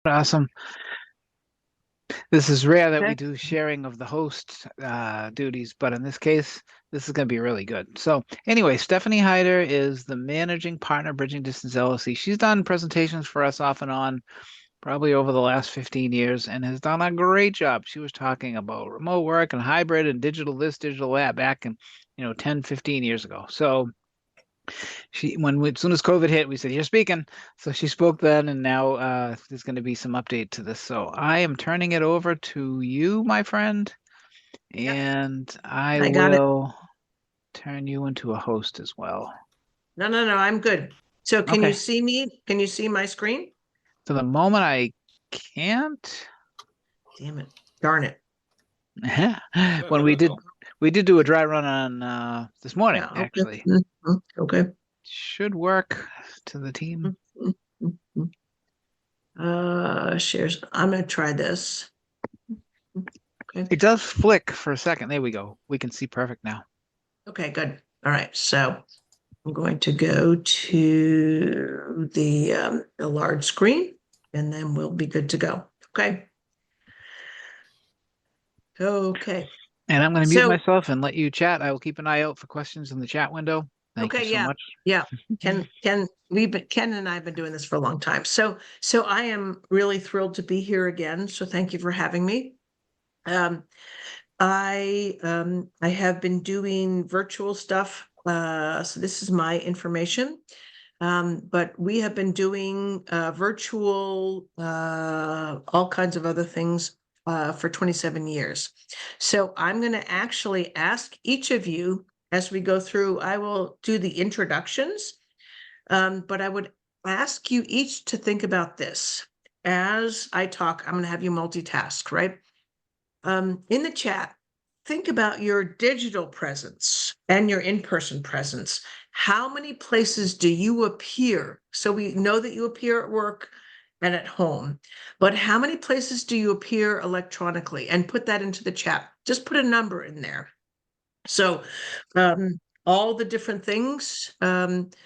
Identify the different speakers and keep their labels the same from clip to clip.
Speaker 1: Awesome. This is rare that we
Speaker 2: Okay.
Speaker 1: do sharing of the host duties, but in this case, this is going to be really good. So, anyway, Stefanie Heiter is the managing partner, Bridging Distance LLC. She's done presentations for us off and on, probably over the last 15 years, and has done a great job. She was talking about remote work and hybrid and digital this, digital that back in, 10, 15 years ago. So, as soon as COVID hit, we said, "You're speaking." So she spoke then, and now there's going to be some update to this. So I am turning it over to you, my friend,
Speaker 2: Yep.
Speaker 1: and I
Speaker 2: I got it.
Speaker 1: will turn you into a host as well.
Speaker 2: No. I'm good. So can you
Speaker 1: Okay.
Speaker 2: see me? Can you see my screen?
Speaker 1: For the moment, I can't.
Speaker 2: Damn it. Darn it.
Speaker 1: When we did do a dry run on this morning,
Speaker 2: Yeah. Okay.
Speaker 1: actually.
Speaker 2: Okay.
Speaker 1: Should work to the team.
Speaker 2: Mhm. Shares. I'm gonna try this. Okay.
Speaker 1: It does flick for a second. There we go. We can see perfect now.
Speaker 2: Okay, good. All right. So I'm going to go to the large screen and then we'll be good to go. Okay. Okay.
Speaker 1: And I'm going to mute
Speaker 2: So,
Speaker 1: myself and let you chat. I will keep an eye out for questions in the chat window. Thank you
Speaker 2: okay,
Speaker 1: so
Speaker 2: yeah.
Speaker 1: much.
Speaker 2: Yeah. Ken and I have been doing this for a long time. So I am really thrilled to be here again. So thank you for having me. Um, I have been doing virtual stuff. So this is my information. But we have been doing virtual, all kinds of other things for 27 years. So I'm going to actually ask each of you as we go through, I will do the introductions, but I would ask you each to think about this. As I talk, I'm going to have you multitask, right? In the chat, think about your digital presence and your in-person presence. How many places do you appear? So we know that you appear at work and at home, but how many places do you appear electronically? And put that into the chat. Just put a number in there. So all the different things. And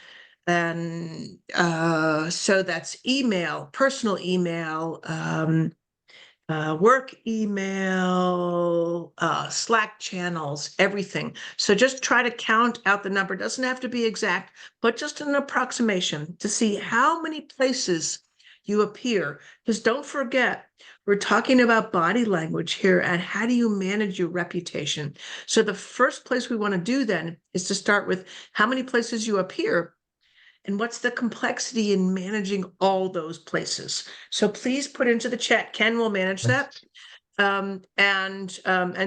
Speaker 2: so that's email, personal email, work email, Slack channels, everything. So just try to count out the number. It doesn't have to be exact, but just an approximation to see how many places you appear. Because don't forget, we're talking about body language here and how do you manage your reputation. So the first place we want to do then is to start with how many places you appear and what's the complexity in managing all those places. So please put into the chat. Ken will manage that. And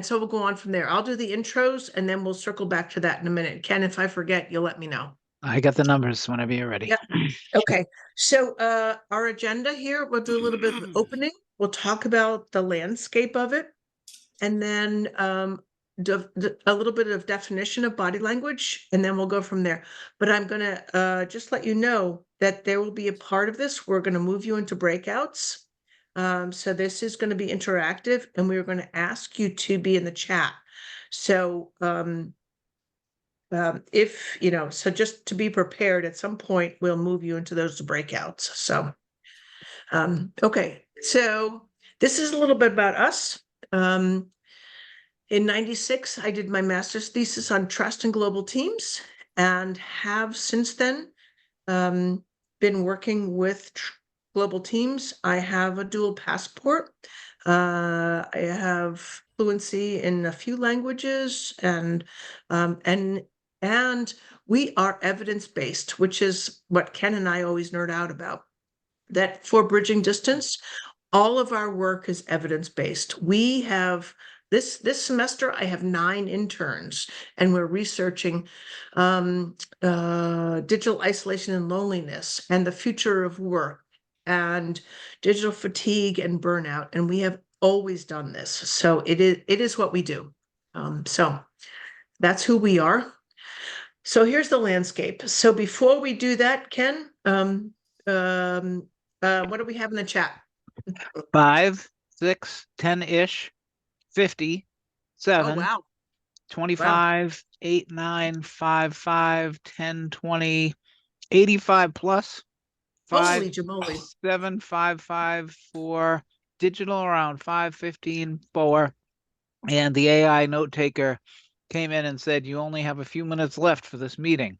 Speaker 2: so we'll go on from there. I'll do the intros and then we'll circle back to that in a minute. Ken, if I forget, you'll let me know.
Speaker 1: I got the numbers whenever you're ready.
Speaker 2: Yep. Okay. So our agenda here, we'll do a little bit of an opening. We'll talk about the landscape of it, and then a little bit of definition of body language, and then we'll go from there. But I'm going to just let you know that there will be a part of this. We're going to move you into breakouts. So this is going to be interactive, and we're going to ask you to be in the chat. So if, so just to be prepared, at some point, we'll move you into those breakouts. So, okay. So this is a little bit about us. In 96, I did my master's thesis on trust and global teams and have since then been working with global teams. I have a dual passport. I have fluency in a few languages um, and and we are evidence-based, which is what Ken and I always nerd out about. That for bridging distance, all of our work is evidence-based. We have this semester, I have 9 interns, and we're researching digital isolation and loneliness, and the future of work, and digital fatigue and burnout. And we have always done this, so it is what we do. So that's who we are. So here's the landscape. So before we do that, Ken, what do we have in the chat?
Speaker 1: 5, 6, 10-ish, 50,
Speaker 2: Oh,
Speaker 1: 7,
Speaker 2: wow. Wow.
Speaker 1: 25, 8, 9, 5, 5, 10, 20, 85 plus.
Speaker 2: Holy jamoly.
Speaker 1: 57554, digital around 5:15 4, and the AI note taker came in and said, "You only have a few minutes left for this meeting."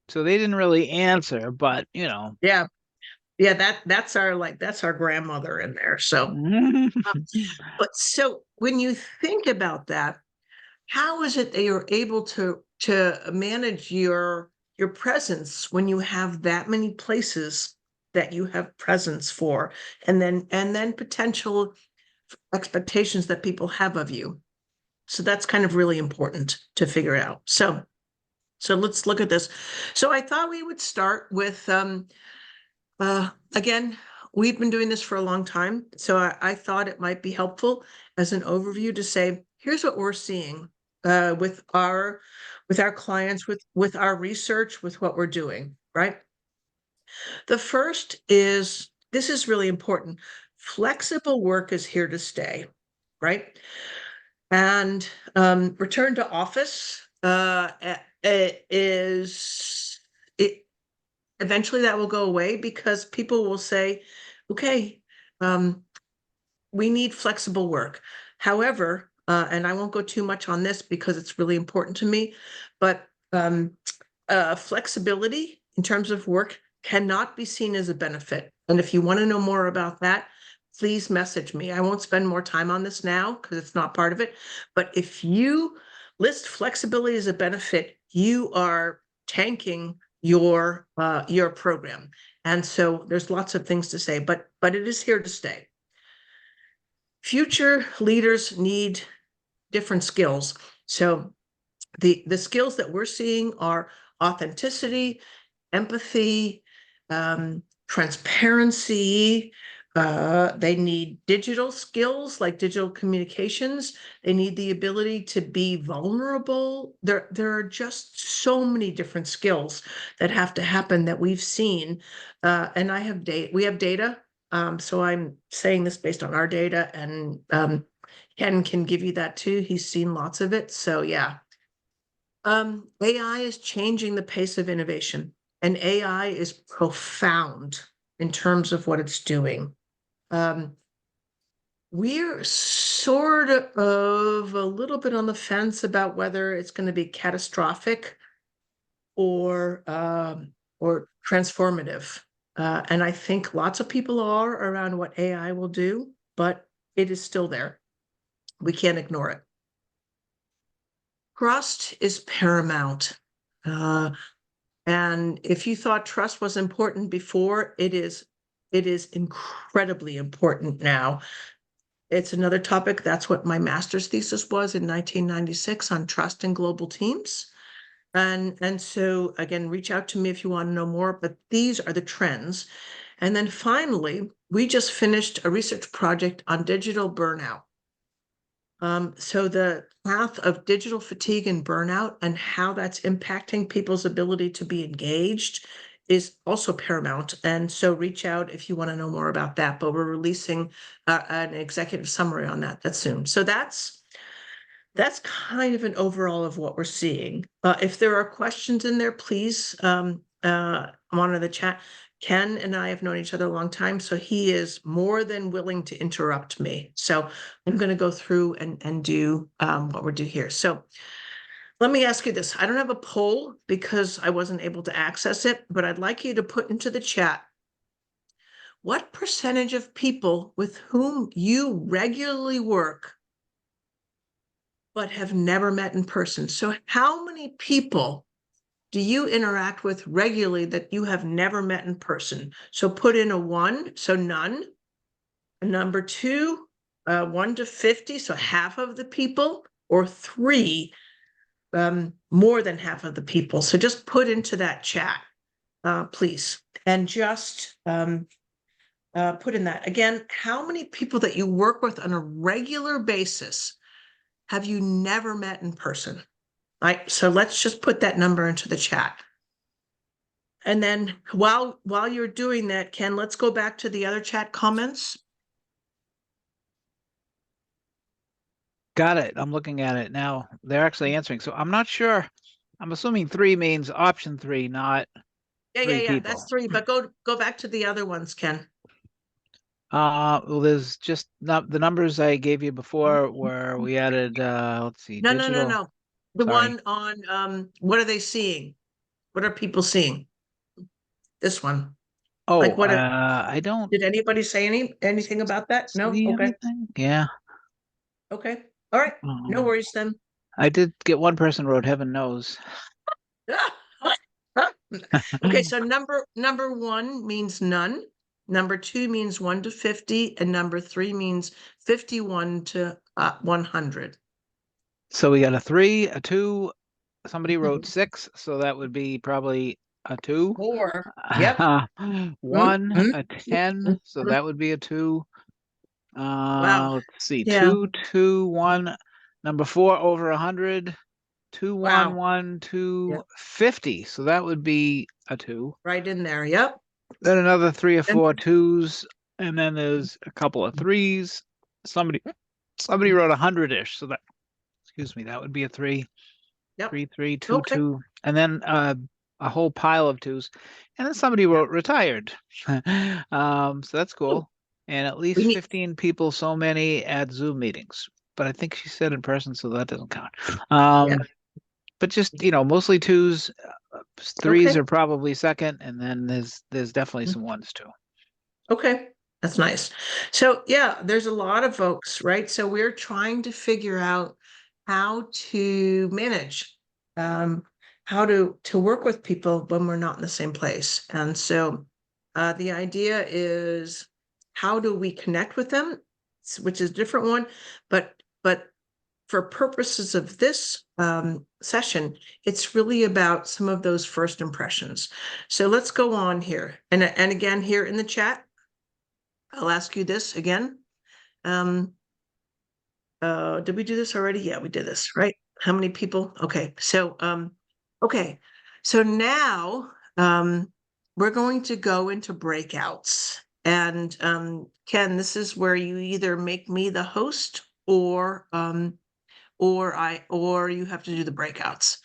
Speaker 1: So they didn't really answer, but you know.
Speaker 2: Yeah. Yeah, that's our grandmother in there. So, but so when you think about that, how is it that you're able to manage your presence when you have that many places that you have presence for, and then potential expectations that people have of you? So that's kind of really important to figure out. So let's look at this. So I thought we would start with again, we've been doing this for a long time, so I thought it might be helpful as an overview to say, here's what we're seeing with our clients, with our research, with what we're doing, right? The first is, this is really important. Flexible work is here to stay, right? And return to office is it eventually that will go away because people will say, okay, um, we need flexible work. However, and I won't go too much on this because it's really important to me, but flexibility in terms of work cannot be seen as a benefit. And if you want to know more about that, please message me. I won't spend more time on this now because it's not part of it. But if you list flexibility as a benefit, you are tanking your program. And so there's lots of things to say, but it is here to stay. Future leaders need different skills. So the skills that we're seeing are authenticity, empathy, transparency. They need digital skills like digital communications. They need the ability to be vulnerable. There are just so many different skills that have to happen that we've seen. And I have data. We have data. So I'm saying this based on our data, and Ken can give you that too. He's seen lots of it. So yeah. AI is changing the pace of innovation, and AI is profound in terms of what it's doing. Um, we're sort of a little bit on the fence about whether it's going to be catastrophic or transformative. And I think lots of people are around what AI will do, but it is still there. We can't ignore it. Trust is paramount. Uh, And if you thought trust was important before, it is incredibly important now. It's another topic. That's what my master's thesis was in 1996 on trust in global teams. And so again, reach out to me if you want to know more, but these are the trends. And then finally, we just finished a research project on digital burnout. So the path of digital fatigue and burnout and how that's impacting people's ability to be engaged is also paramount. And so reach out if you want to know more about that. But we're releasing an executive summary on that soon. So that's kind of an overall of what we're seeing. If there are questions in there, please monitor the chat. Ken and I have known each other a long time, so he is more than willing to interrupt me. So I'm going to go through and do what we're doing here. So let me ask you this. I don't have a poll because I wasn't able to access it, but I'd like you to put into the chat, what percentage of people with whom you regularly work but have never met in person? So how many people do you interact with regularly that you have never met in person? So put in a 1, so none. A number 2, 1 to 50, so half of the people, or 3, more than half of the people. So just put into that chat, please, and just put in that. Again, how many people that you work with on a regular basis have you never met in person? So let's just put that number into the chat. And then while you're doing that, Ken, let's go back to the other chat comments.
Speaker 1: Got it. I'm looking at it now. They're actually answering. So I'm not sure. I'm assuming 3 means option 3, not three
Speaker 2: Yeah. That's
Speaker 1: people.
Speaker 2: three, but go back to the other ones, Ken.
Speaker 1: Well, there's just not the numbers I gave you before where we added, let's see, digital.
Speaker 2: No. The
Speaker 1: Sorry.
Speaker 2: one on what are they seeing? What are people seeing? This one.
Speaker 1: Oh,
Speaker 2: Like what are,
Speaker 1: I don't
Speaker 2: did anybody say anything about that? No?
Speaker 1: see
Speaker 2: Okay.
Speaker 1: anything. Yeah.
Speaker 2: Okay. All right. No
Speaker 1: Um,
Speaker 2: worries then.
Speaker 1: I did get one person wrote heaven knows.
Speaker 2: Okay, so number one means none. Number two means 1 to 50, and number three means 51 to 100.
Speaker 1: So we got a 3, a 2. Somebody wrote 6, so that would be probably a 2.
Speaker 2: Four. Yep. Mm,
Speaker 1: 1,
Speaker 2: mm,
Speaker 1: a
Speaker 2: mm,
Speaker 1: 10,
Speaker 2: mm,
Speaker 1: so
Speaker 2: mm.
Speaker 1: that would be a 2.
Speaker 2: Wow.
Speaker 1: Let's see,
Speaker 2: Yeah.
Speaker 1: 2, 2, 1. Number 4 over 100. 2, 1,
Speaker 2: Wow.
Speaker 1: 1,
Speaker 2: Yeah.
Speaker 1: 2, 50. So that would be a 2.
Speaker 2: Right in there. Yep.
Speaker 1: Then another 3 or
Speaker 2: And
Speaker 1: 4 twos, and then there's a couple of threes. Somebody wrote 100-ish, so that, excuse me, that would be a 3.
Speaker 2: yep.
Speaker 1: 3, 3, 2,
Speaker 2: Okay.
Speaker 1: 2, and then a whole pile of twos. And then somebody
Speaker 2: Yep.
Speaker 1: wrote retired. So that's
Speaker 2: Oh,
Speaker 1: cool. And at least
Speaker 2: we need.
Speaker 1: 15 people, so many at Zoom meetings. But I think she said in person, so that doesn't count.
Speaker 2: Yeah.
Speaker 1: But just, mostly twos. Threes
Speaker 2: Okay.
Speaker 1: are probably second, and then there's definitely some ones too.
Speaker 2: Okay, that's nice. So yeah, there's a lot of folks, right? So we're trying to figure out how to manage, um, how to work with people when we're not in the same place. And so the idea is how do we connect with them, which is a different one, but for purposes of this session, it's really about some of those first impressions. So let's go on here. And again, here in the chat, I'll ask you this again. Um, did we do this already? Yeah, we did this, right? How many people? Okay. So now we're going to go into breakouts. And Ken, this is where you either make me the host or you have to do the breakouts.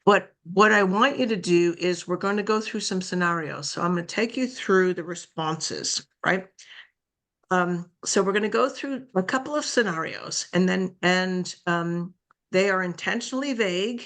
Speaker 2: But what I want you to do is we're going to go through some scenarios. So I'm going to take you through the responses, right? So we're going to go through a couple of scenarios and they are intentionally vague.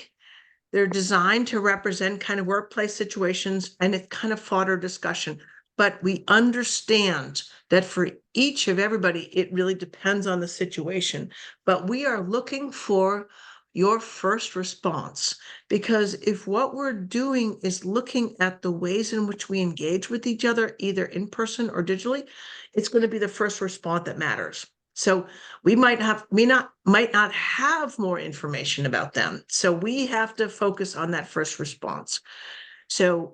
Speaker 2: They're designed to represent kind of workplace situations and it's kind of fodder discussion. But we understand that for each of everybody, it really depends on the situation. But we are looking for your first response because if what we're doing is looking at the ways in which we engage with each other, either in person or digitally, it's going to be the first response that matters. So we might not have more information about them. So we have to focus on that first response. So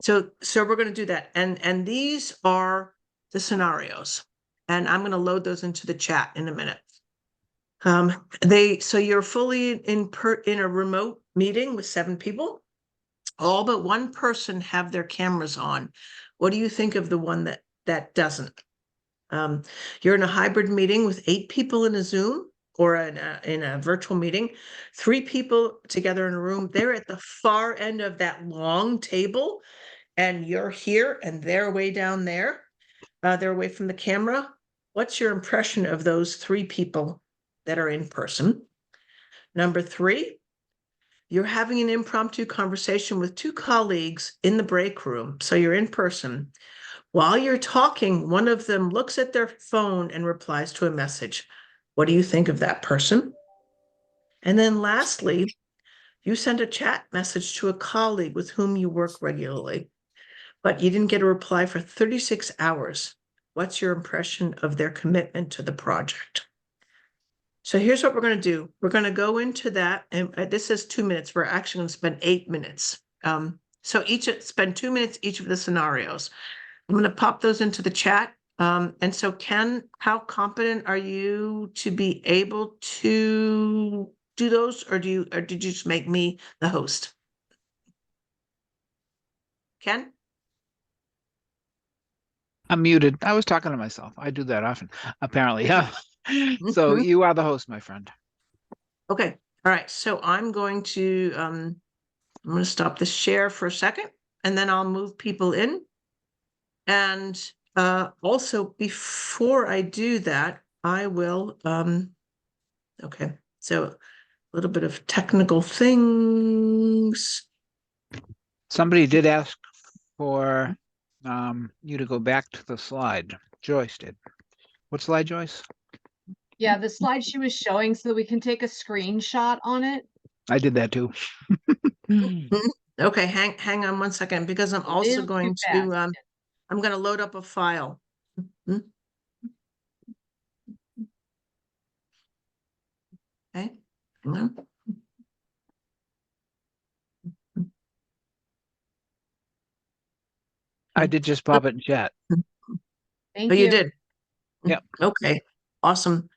Speaker 2: so we're going to do that. And these are the scenarios. And I'm going to load those into the chat in a minute. So you're fully in a remote meeting with 7 people. All but one person have their cameras on. What do you think of the one that doesn't? You're in a hybrid meeting with 8 people in a Zoom or in a virtual meeting, 3 people together in a room. They're at the far end of that long table, and you're here, and they're way down there. They're away from the camera. What's your impression of those 3 people that are in person? Number 3, you're having an impromptu conversation with 2 colleagues in the break room. So you're in person. While you're talking, one of them looks at their phone and replies to a message. What do you think of that person? And then lastly, you send a chat message to a colleague with whom you work regularly, but you didn't get a reply for 36 hours. What's your impression of their commitment to the project? So here's what we're going to do. We're going to go into that, and this is 2 minutes. We're actually going to spend 8 minutes. So spend 2 minutes each of the scenarios. I'm going to pop those into the chat. And so Ken, how competent are you to be able to do those, or did you just make me the host? Ken?
Speaker 1: I'm muted. I was talking to myself. I do that often, apparently. Yeah. So
Speaker 2: Mhm.
Speaker 1: you are the host, my friend.
Speaker 2: Okay. All right. So I'm going to stop the share for a second. and then I'll move people in. And also, before I do that, I will, okay, so a little bit of technical things.
Speaker 1: Somebody did ask for you to go back to the slide. Joyce did. What slide, Joyce?
Speaker 3: Yeah, the slide she was showing so that we can take a screenshot on it.
Speaker 1: I did that too.
Speaker 2: Okay, hang on one second, because I'm
Speaker 3: A
Speaker 2: also
Speaker 3: little too
Speaker 2: going
Speaker 3: fast.
Speaker 2: to, I'm going to load up a file. Okay. Hang on.
Speaker 1: I did just pop it in chat.
Speaker 3: Thank
Speaker 2: Oh, you
Speaker 3: you.
Speaker 2: did?
Speaker 1: Yep.
Speaker 2: Okay, awesome.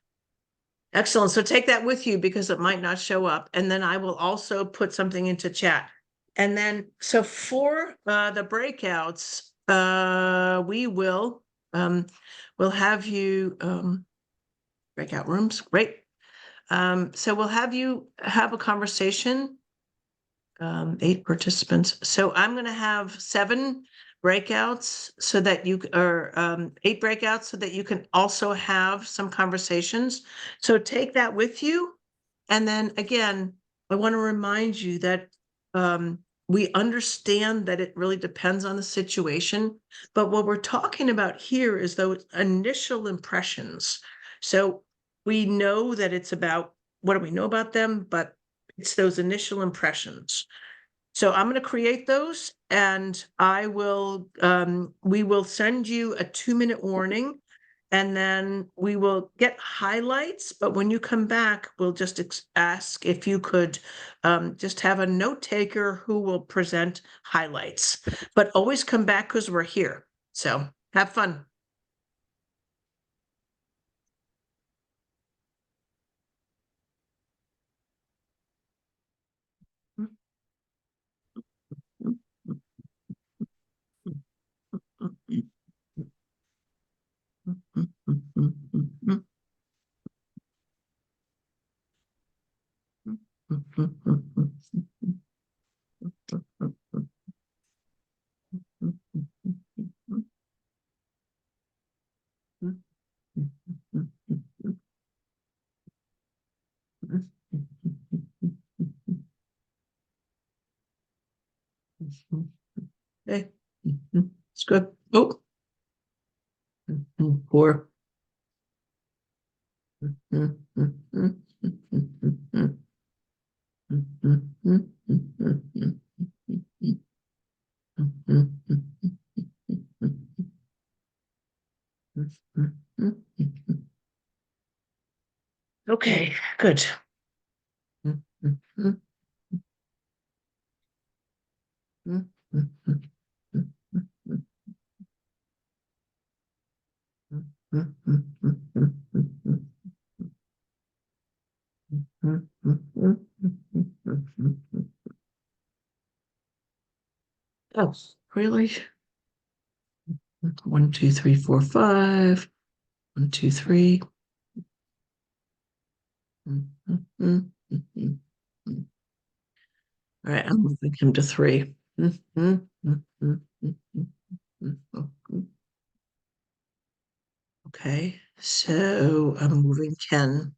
Speaker 2: Excellent. So take that with you because it might not show up. And then I will also put something into chat. And then, so for the breakouts, we will, we'll have you, breakout rooms, great. So we'll have you have a conversation, 8 participants. So I'm going to have 7 breakouts so that you, or 8 breakouts so that you can also have some conversations. So take that with you. And then again, I want to remind you that we understand that it really depends on the situation, but what we're talking about here is those initial impressions. So we know that it's about what do we know about them, but it's those initial impressions. So I'm going to create those and I will, we will send you a 2-minute warning and then we will get highlights. But when you come back, we'll just ask if you could just have a note taker who will present highlights, but always come back because we're here. So have fun. Okay, it's good. Oh, 4. Okay, good. Oh, really? 1, 2, 3, 4, 5. 1, 2, 3. All right, I'm moving him to 3. Okay, so I'm moving Ken.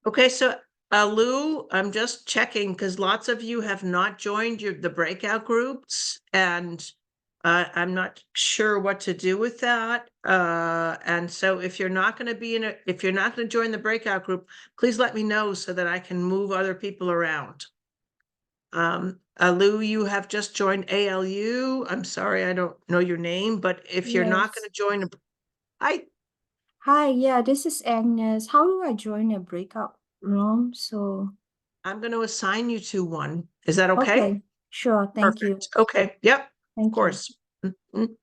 Speaker 2: Okay, so Lou, I'm just checking because lots of you have not joined the breakout groups, and I'm not sure what to do with that. And so if you're not going to be if you're not going to join the breakout group, please let me know so that I can move other people around. Lou, you have just joined ALU. I'm sorry, I don't know your name, but if you're not going to join,
Speaker 4: Hi, yeah, this is Agnes. How do I join a breakout room? So,
Speaker 2: I'm going to assign you to one. Is that okay?
Speaker 4: okay. Sure, thank you.
Speaker 2: Perfect. Okay, yep,
Speaker 4: Thank
Speaker 2: of
Speaker 4: you.
Speaker 2: course. Mhm.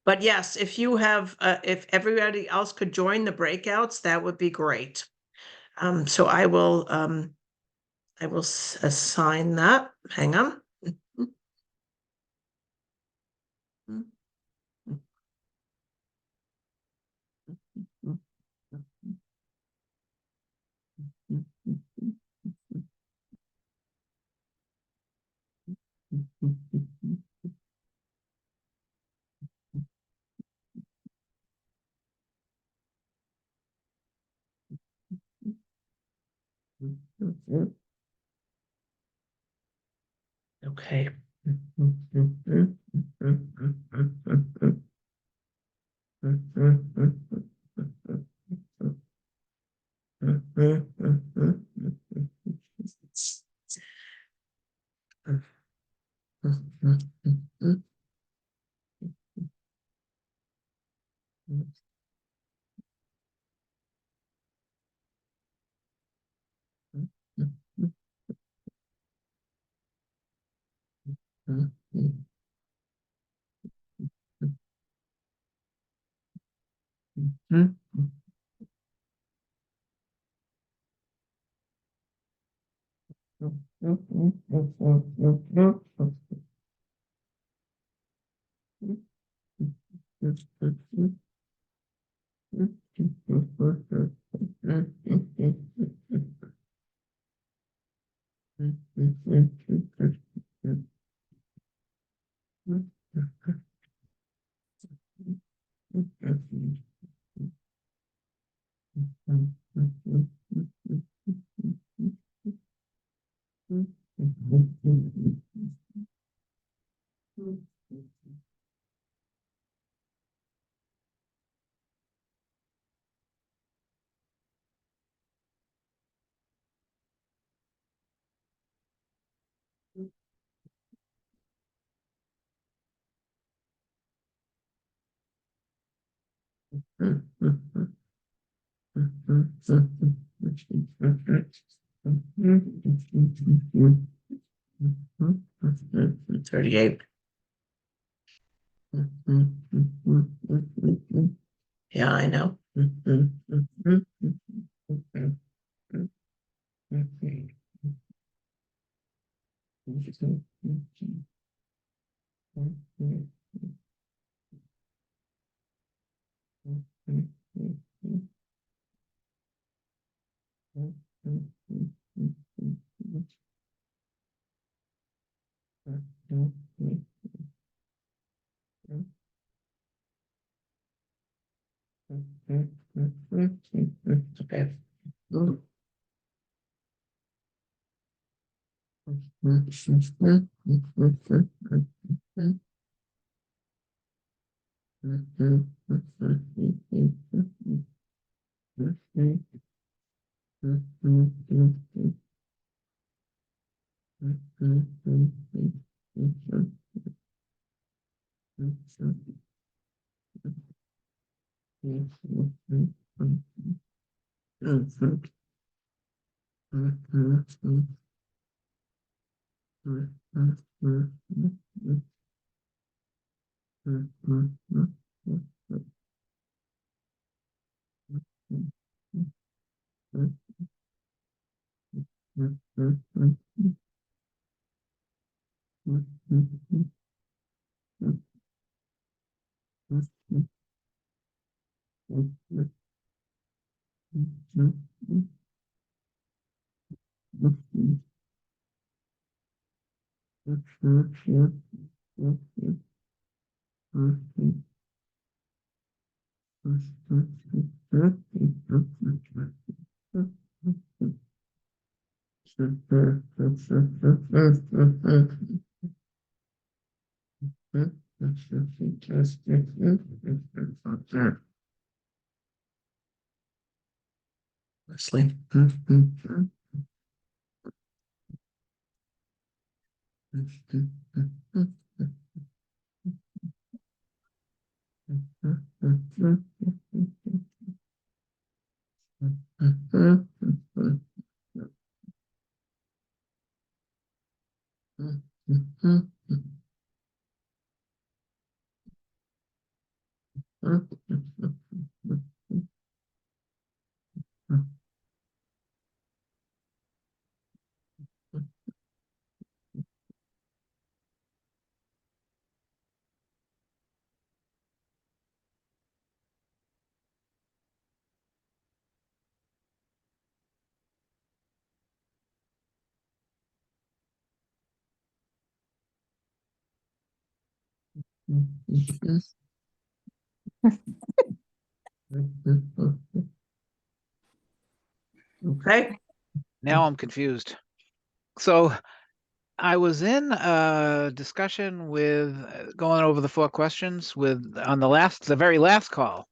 Speaker 2: But yes, if you have, if everybody else could join the breakouts, that would be great. So I will assign that. Hang on. Okay. $38. Yeah, I know. Okay. Leslie. Okay.
Speaker 1: Now I'm confused. So I was in a discussion with going over the 4 questions with on the very last call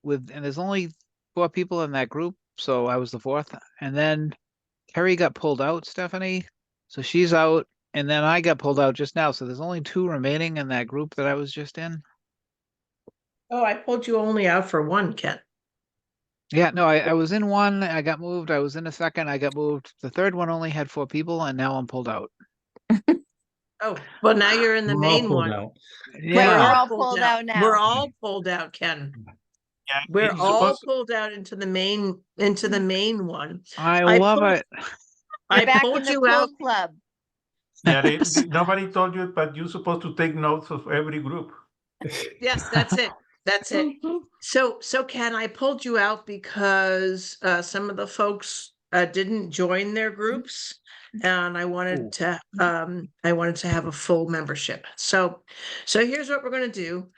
Speaker 1: and there's only 4 people in that group, so I was the 4th. And then Terry got pulled out, Stefanie. So she's out, and then I got pulled out just now. So there's only 2 remaining in that group that I was just in.
Speaker 2: Oh, I pulled you only out for one, Ken.
Speaker 1: Yeah, no, I was in one, I got moved. I was in a second, I got moved. The third one only had 4 people, and now I'm pulled out.
Speaker 2: Oh, well, now you're in the
Speaker 5: We're all
Speaker 2: main
Speaker 5: pulled
Speaker 2: one.
Speaker 5: out.
Speaker 3: Right,
Speaker 2: We're
Speaker 3: we're
Speaker 1: Yeah.
Speaker 3: all pulled out now.
Speaker 2: We're all pulled out, Ken.
Speaker 5: Yeah,
Speaker 2: We're
Speaker 5: it's
Speaker 2: all
Speaker 5: supposed.
Speaker 2: pulled out into the main one.
Speaker 1: I
Speaker 2: I
Speaker 1: love
Speaker 2: pulled-
Speaker 1: it.
Speaker 3: You're
Speaker 2: I
Speaker 3: back in
Speaker 2: pulled
Speaker 3: the
Speaker 2: you out.
Speaker 3: pulled club.
Speaker 5: Yeah, nobody told you, but you're supposed to take notes of every group.
Speaker 2: Yes, that's it. That's it. So Ken, I pulled you out because some of the folks didn't join their groups, and I wanted to have a full membership. So here's what we're going to do.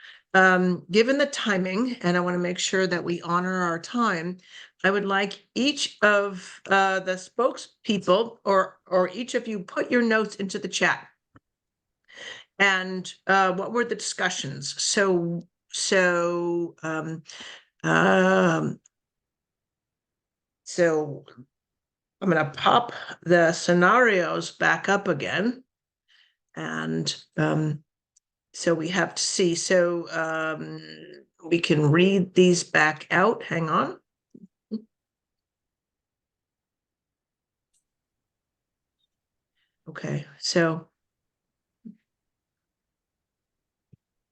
Speaker 2: Given the timing, and I want to make sure that we honor our time, I would like each of the spokespeople or each of you put your notes into the chat. And what were the discussions? So I'm going to pop the scenarios back up again. And so we have to see. So we can read these back out. Hang on. Okay, so.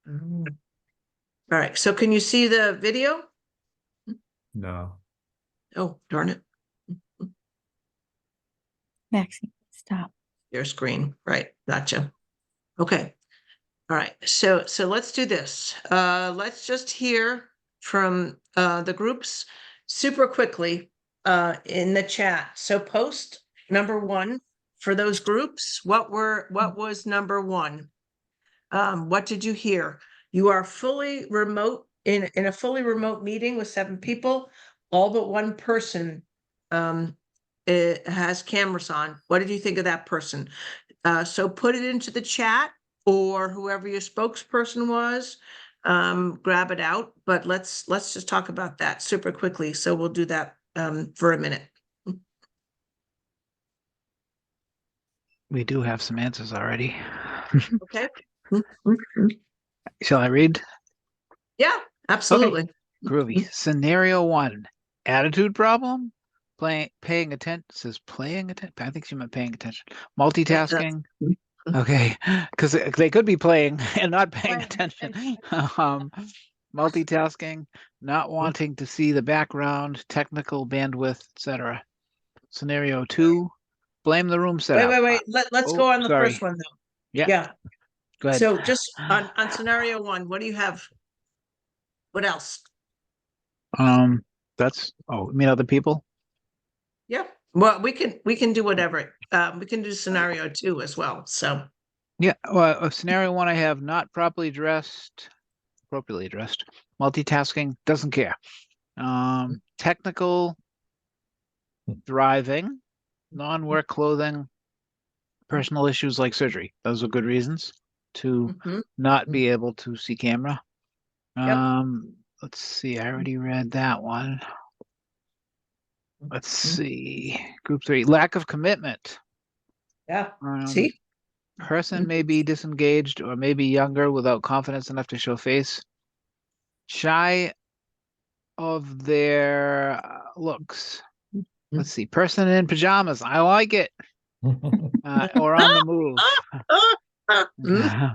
Speaker 2: All right, so can you see the video?
Speaker 5: No.
Speaker 2: Oh, darn it.
Speaker 4: Maxine, stop.
Speaker 2: Your screen, right, gotcha. Okay, all right, so let's do this. Let's just hear from the groups super quickly in the chat. So post number 1 for those groups. What was number 1? What did you hear? You are fully remote in a fully remote meeting with 7 people, all but 1 person it has cameras on. What did you think of that person? So put it into the chat, or whoever your spokesperson was, grab it out. But let's just talk about that super quickly. So we'll do that for a minute.
Speaker 1: We do have some answers already.
Speaker 2: Okay.
Speaker 1: Shall I read?
Speaker 2: Yeah, absolutely.
Speaker 1: Groovy. Scenario 1, attitude problem. Paying attention. Says playing attention. I think she meant paying attention. Multitasking. Okay, because they could be playing and not paying
Speaker 3: Right.
Speaker 1: attention. Multitasking, not wanting to see the background, technical bandwidth, etc. Scenario 2, blame the room setup.
Speaker 2: Wait. Let's go on the
Speaker 1: sorry.
Speaker 2: first one though.
Speaker 1: Yeah,
Speaker 2: Yeah.
Speaker 1: go ahead.
Speaker 2: So just on scenario 1, what do you have? What else?
Speaker 1: That's you mean other people?
Speaker 2: Yeah. Well, we can do whatever. We can do scenario 2 as well. So
Speaker 1: Yeah. Well, scenario 1, I have not appropriately dressed, multitasking, doesn't care. Technical, driving, non-work clothing, personal issues like surgery. Those are good reasons to not be able to see camera. Let's see. I already read that one. Let's see. Group 3, lack of commitment.
Speaker 2: yeah. See?
Speaker 1: Person may be disengaged or maybe younger without confidence enough to show face. Shy of their looks. Let's see. Person in pajamas. I like it. Or on the move.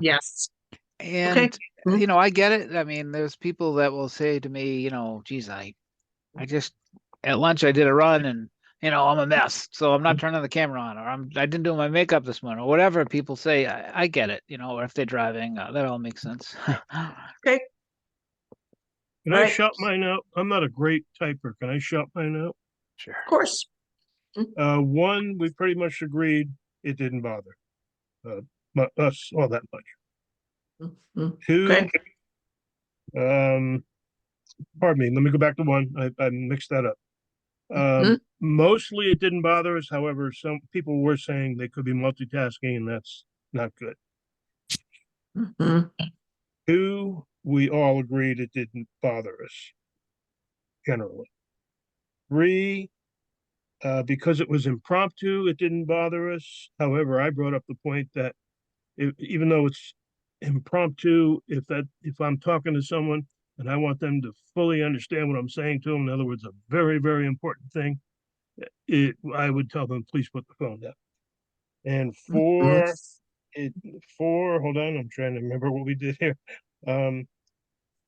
Speaker 2: Yes.
Speaker 1: And
Speaker 2: Okay. Mm.
Speaker 1: you know, I get it. I mean, there's people that will say to me, you know, geez, I just at lunch I did a run and you know I'm a mess, so I'm not turning the camera on, or I didn't do my makeup this morning, or whatever people say. I get it, you know, or if they're driving, that all makes sense.
Speaker 2: Okay.
Speaker 6: Can
Speaker 2: All
Speaker 6: I
Speaker 2: right.
Speaker 6: shout mine out? I'm not a great typer. Can I shout mine out?
Speaker 1: Sure.
Speaker 2: Of course.
Speaker 6: One, we pretty much agreed it didn't bother us all that much. Two,
Speaker 2: Okay.
Speaker 6: pardon me, let me go back to one. I mixed that up. Mostly it didn't bother us. However, some people were saying they could be multitasking, and that's not good. Two, we all agreed it didn't bother us generally. Three, because it was impromptu, it didn't bother us. However, I brought up the point that even though it's impromptu, if I'm talking to someone and I want them to fully understand what I'm saying to them, in other words, a very, very important thing, I would tell them, please put the phone down. And four, hold on, I'm trying to remember what we did here.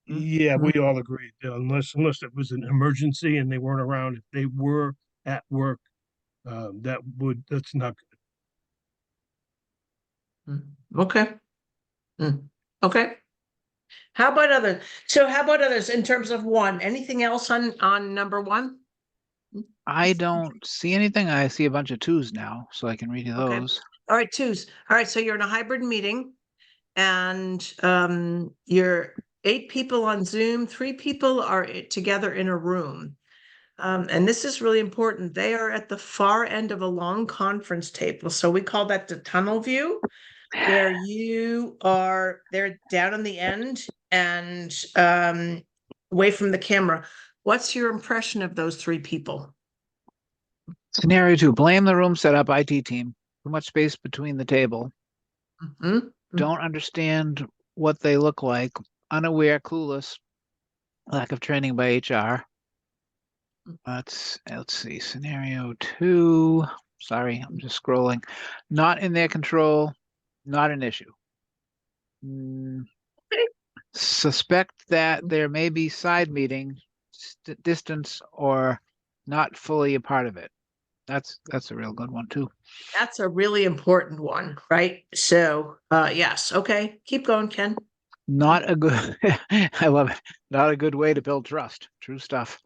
Speaker 6: Yeah, we all agreed, unless it was an emergency and they weren't around. If they were at work, that's not good.
Speaker 2: Okay. Okay. How about others? So how about others in terms of one? Anything else on number one?
Speaker 1: I don't see anything. I see a bunch of twos now, so I can read you
Speaker 2: Okay.
Speaker 1: those.
Speaker 2: All right, twos. All right, so you're in a hybrid meeting and you're 8 people on Zoom, 3 people are together in a room. And this is really important. They are at the far end of a long conference table. So we call that the tunnel view, where they're down on the end and away from the camera. What's your impression of those 3 people?
Speaker 1: Scenario 2, blame the room setup IT team. Too much space between the table. Don't understand what they look like. Unaware, clueless. Lack of training by HR. Let's see. Scenario 2. Sorry, I'm just scrolling. Not in their control. Not an issue. Suspect that there may be side meeting, distance, or not fully a part of it. That's a real good one too.
Speaker 2: That's a really important one, right? So, yes. Okay. Keep going, Ken.
Speaker 1: Not a good, I love it. Not a good way to build trust. True stuff.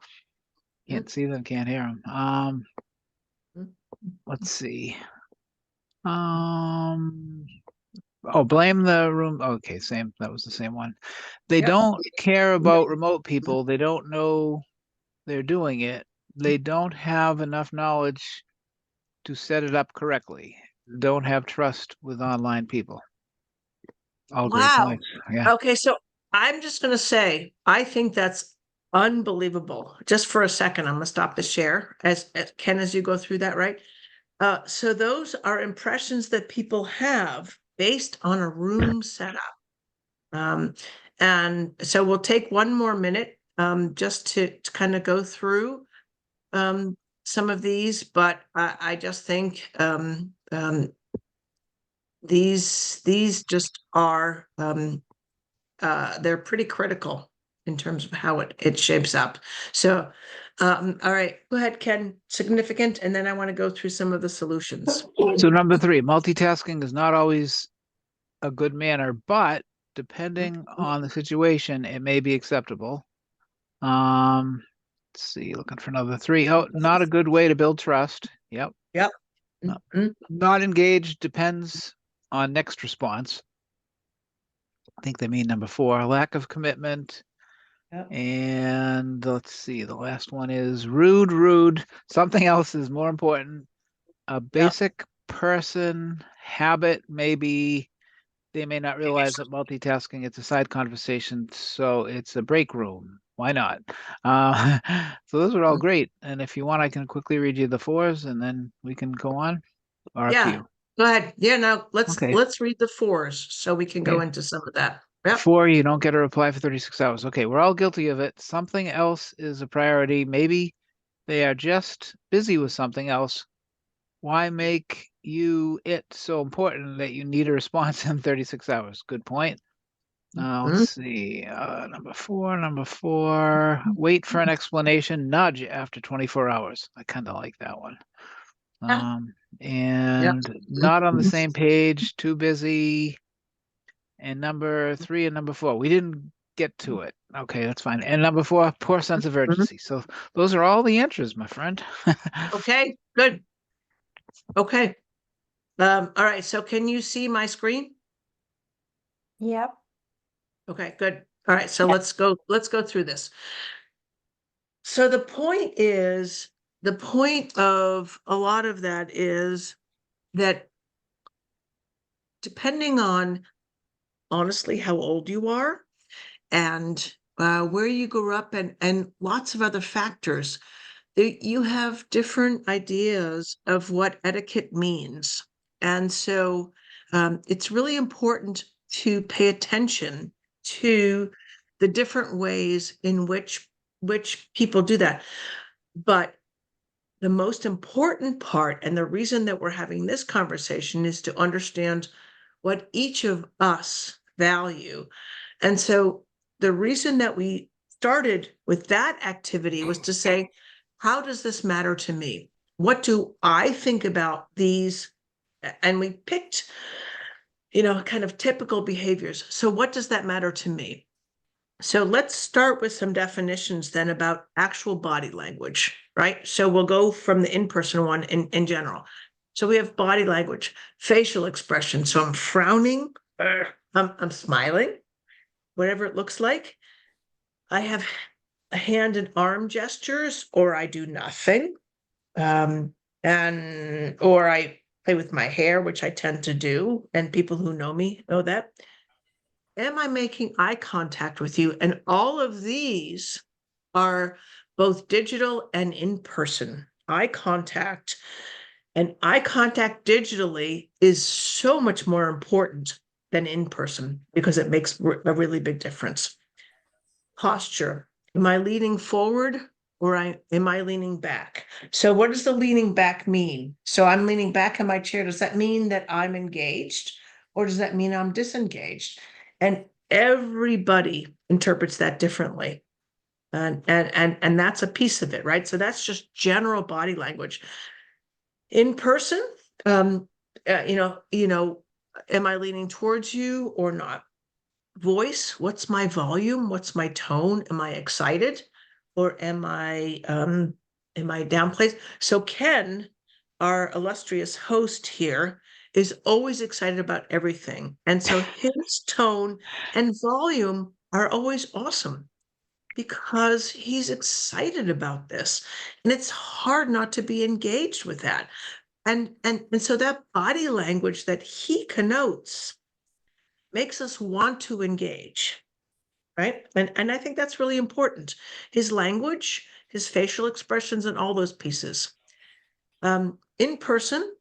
Speaker 1: Can't see them, can't hear them. Let's see. Blame the room. Okay, same. That was the same one. They don't care about remote people. They don't know they're doing it. They don't have enough knowledge to set it up correctly. Don't have trust with online people. All great
Speaker 2: Wow.
Speaker 1: points. Yeah.
Speaker 2: Okay, so I'm just going to say, I think that's unbelievable. Just for a second, I'm going to stop the share as Ken, as you go through that, right? So those are impressions that people have based on a room setup. And so we'll take one more minute just to kind of go through some of these, but I just think these just are they're pretty critical in terms of how it shapes up. So all right, go ahead, Ken. Significant, and then I want to go through some of the solutions.
Speaker 1: So number 3, multitasking is not always a good manner, but depending on the situation, it may be acceptable. Let's see, looking for another 3. Oh, not a good way to build trust. Yep. Not engaged, depends on next response. I think they mean number 4, lack of commitment. And let's see, the last one is rude. Something else is more important. A basic person habit, maybe they may not realize that multitasking, it's a side conversation, so it's a break room. Why not? So those are all great. And if you want, I can quickly read you the 4s and then we can go on. Or up to you.
Speaker 2: Go ahead. Yeah, now let's
Speaker 1: Okay.
Speaker 2: read the 4s so we can go into some of that. Yep.
Speaker 1: 4, you don't get a reply for 36 hours. Okay, we're all guilty of it. Something else is a priority. Maybe they are just busy with something else. Why make it's so important that you need a response in 36 hours. Good point. Let's
Speaker 2: Mhm.
Speaker 1: see. Number four, wait for an explanation, nudge after 24 hours. I kind of like that one.
Speaker 2: Yeah.
Speaker 1: And not on the same page, too busy. And number 3 and number 4, we didn't get to it. Okay, that's fine. And number 4, poor sense of urgency. So those are all the answers, my friend.
Speaker 2: Okay, good. Okay. All right, so can you see my screen?
Speaker 4: Yep.
Speaker 2: Okay, good. All right, so let's go through this. So the point of a lot of that is that depending on honestly how old you are and where you grew up and lots of other factors, you have different ideas of what etiquette means. And so it's really important to pay attention to the different ways in which people do that. But the most important part, and the reason that we're having this conversation, is to understand what each of us value. And so the reason that we started with that activity was to say, how does this matter to me? What do I think about these? And we picked, kind of typical behaviors. So what does that matter to me? So let's start with some definitions then about actual body language, right? So we'll go from the in-person one in general. So we have body language, facial expression. So I'm frowning, I'm smiling, whatever it looks like. I have hand and arm gestures, or I do nothing. Or I play with my hair, which I tend to do, and people who know me know that. Am I making eye contact with you? And all of these are both digital and in person. Eye contact and eye contact digitally is so much more important than in person because it makes a really big difference. Posture. Am I leaning forward or am I leaning back? So what does the leaning back mean? So I'm leaning back in my chair. Does that mean that I'm engaged or does that mean I'm disengaged? And everybody interprets that differently. And that's a piece of it, right? So that's just general body language. In person, um, am I leaning towards you or not? Voice, what's my volume? What's my tone? Am I excited or am I downplayed? So Ken, our illustrious host here, is always excited about everything. And so his tone and volume are always awesome because he's excited about this. And it's hard not to be engaged with that. And so that body language that he connotes makes us want to engage, right? And I think that's really important. His language, his facial expressions, and all those pieces. In person,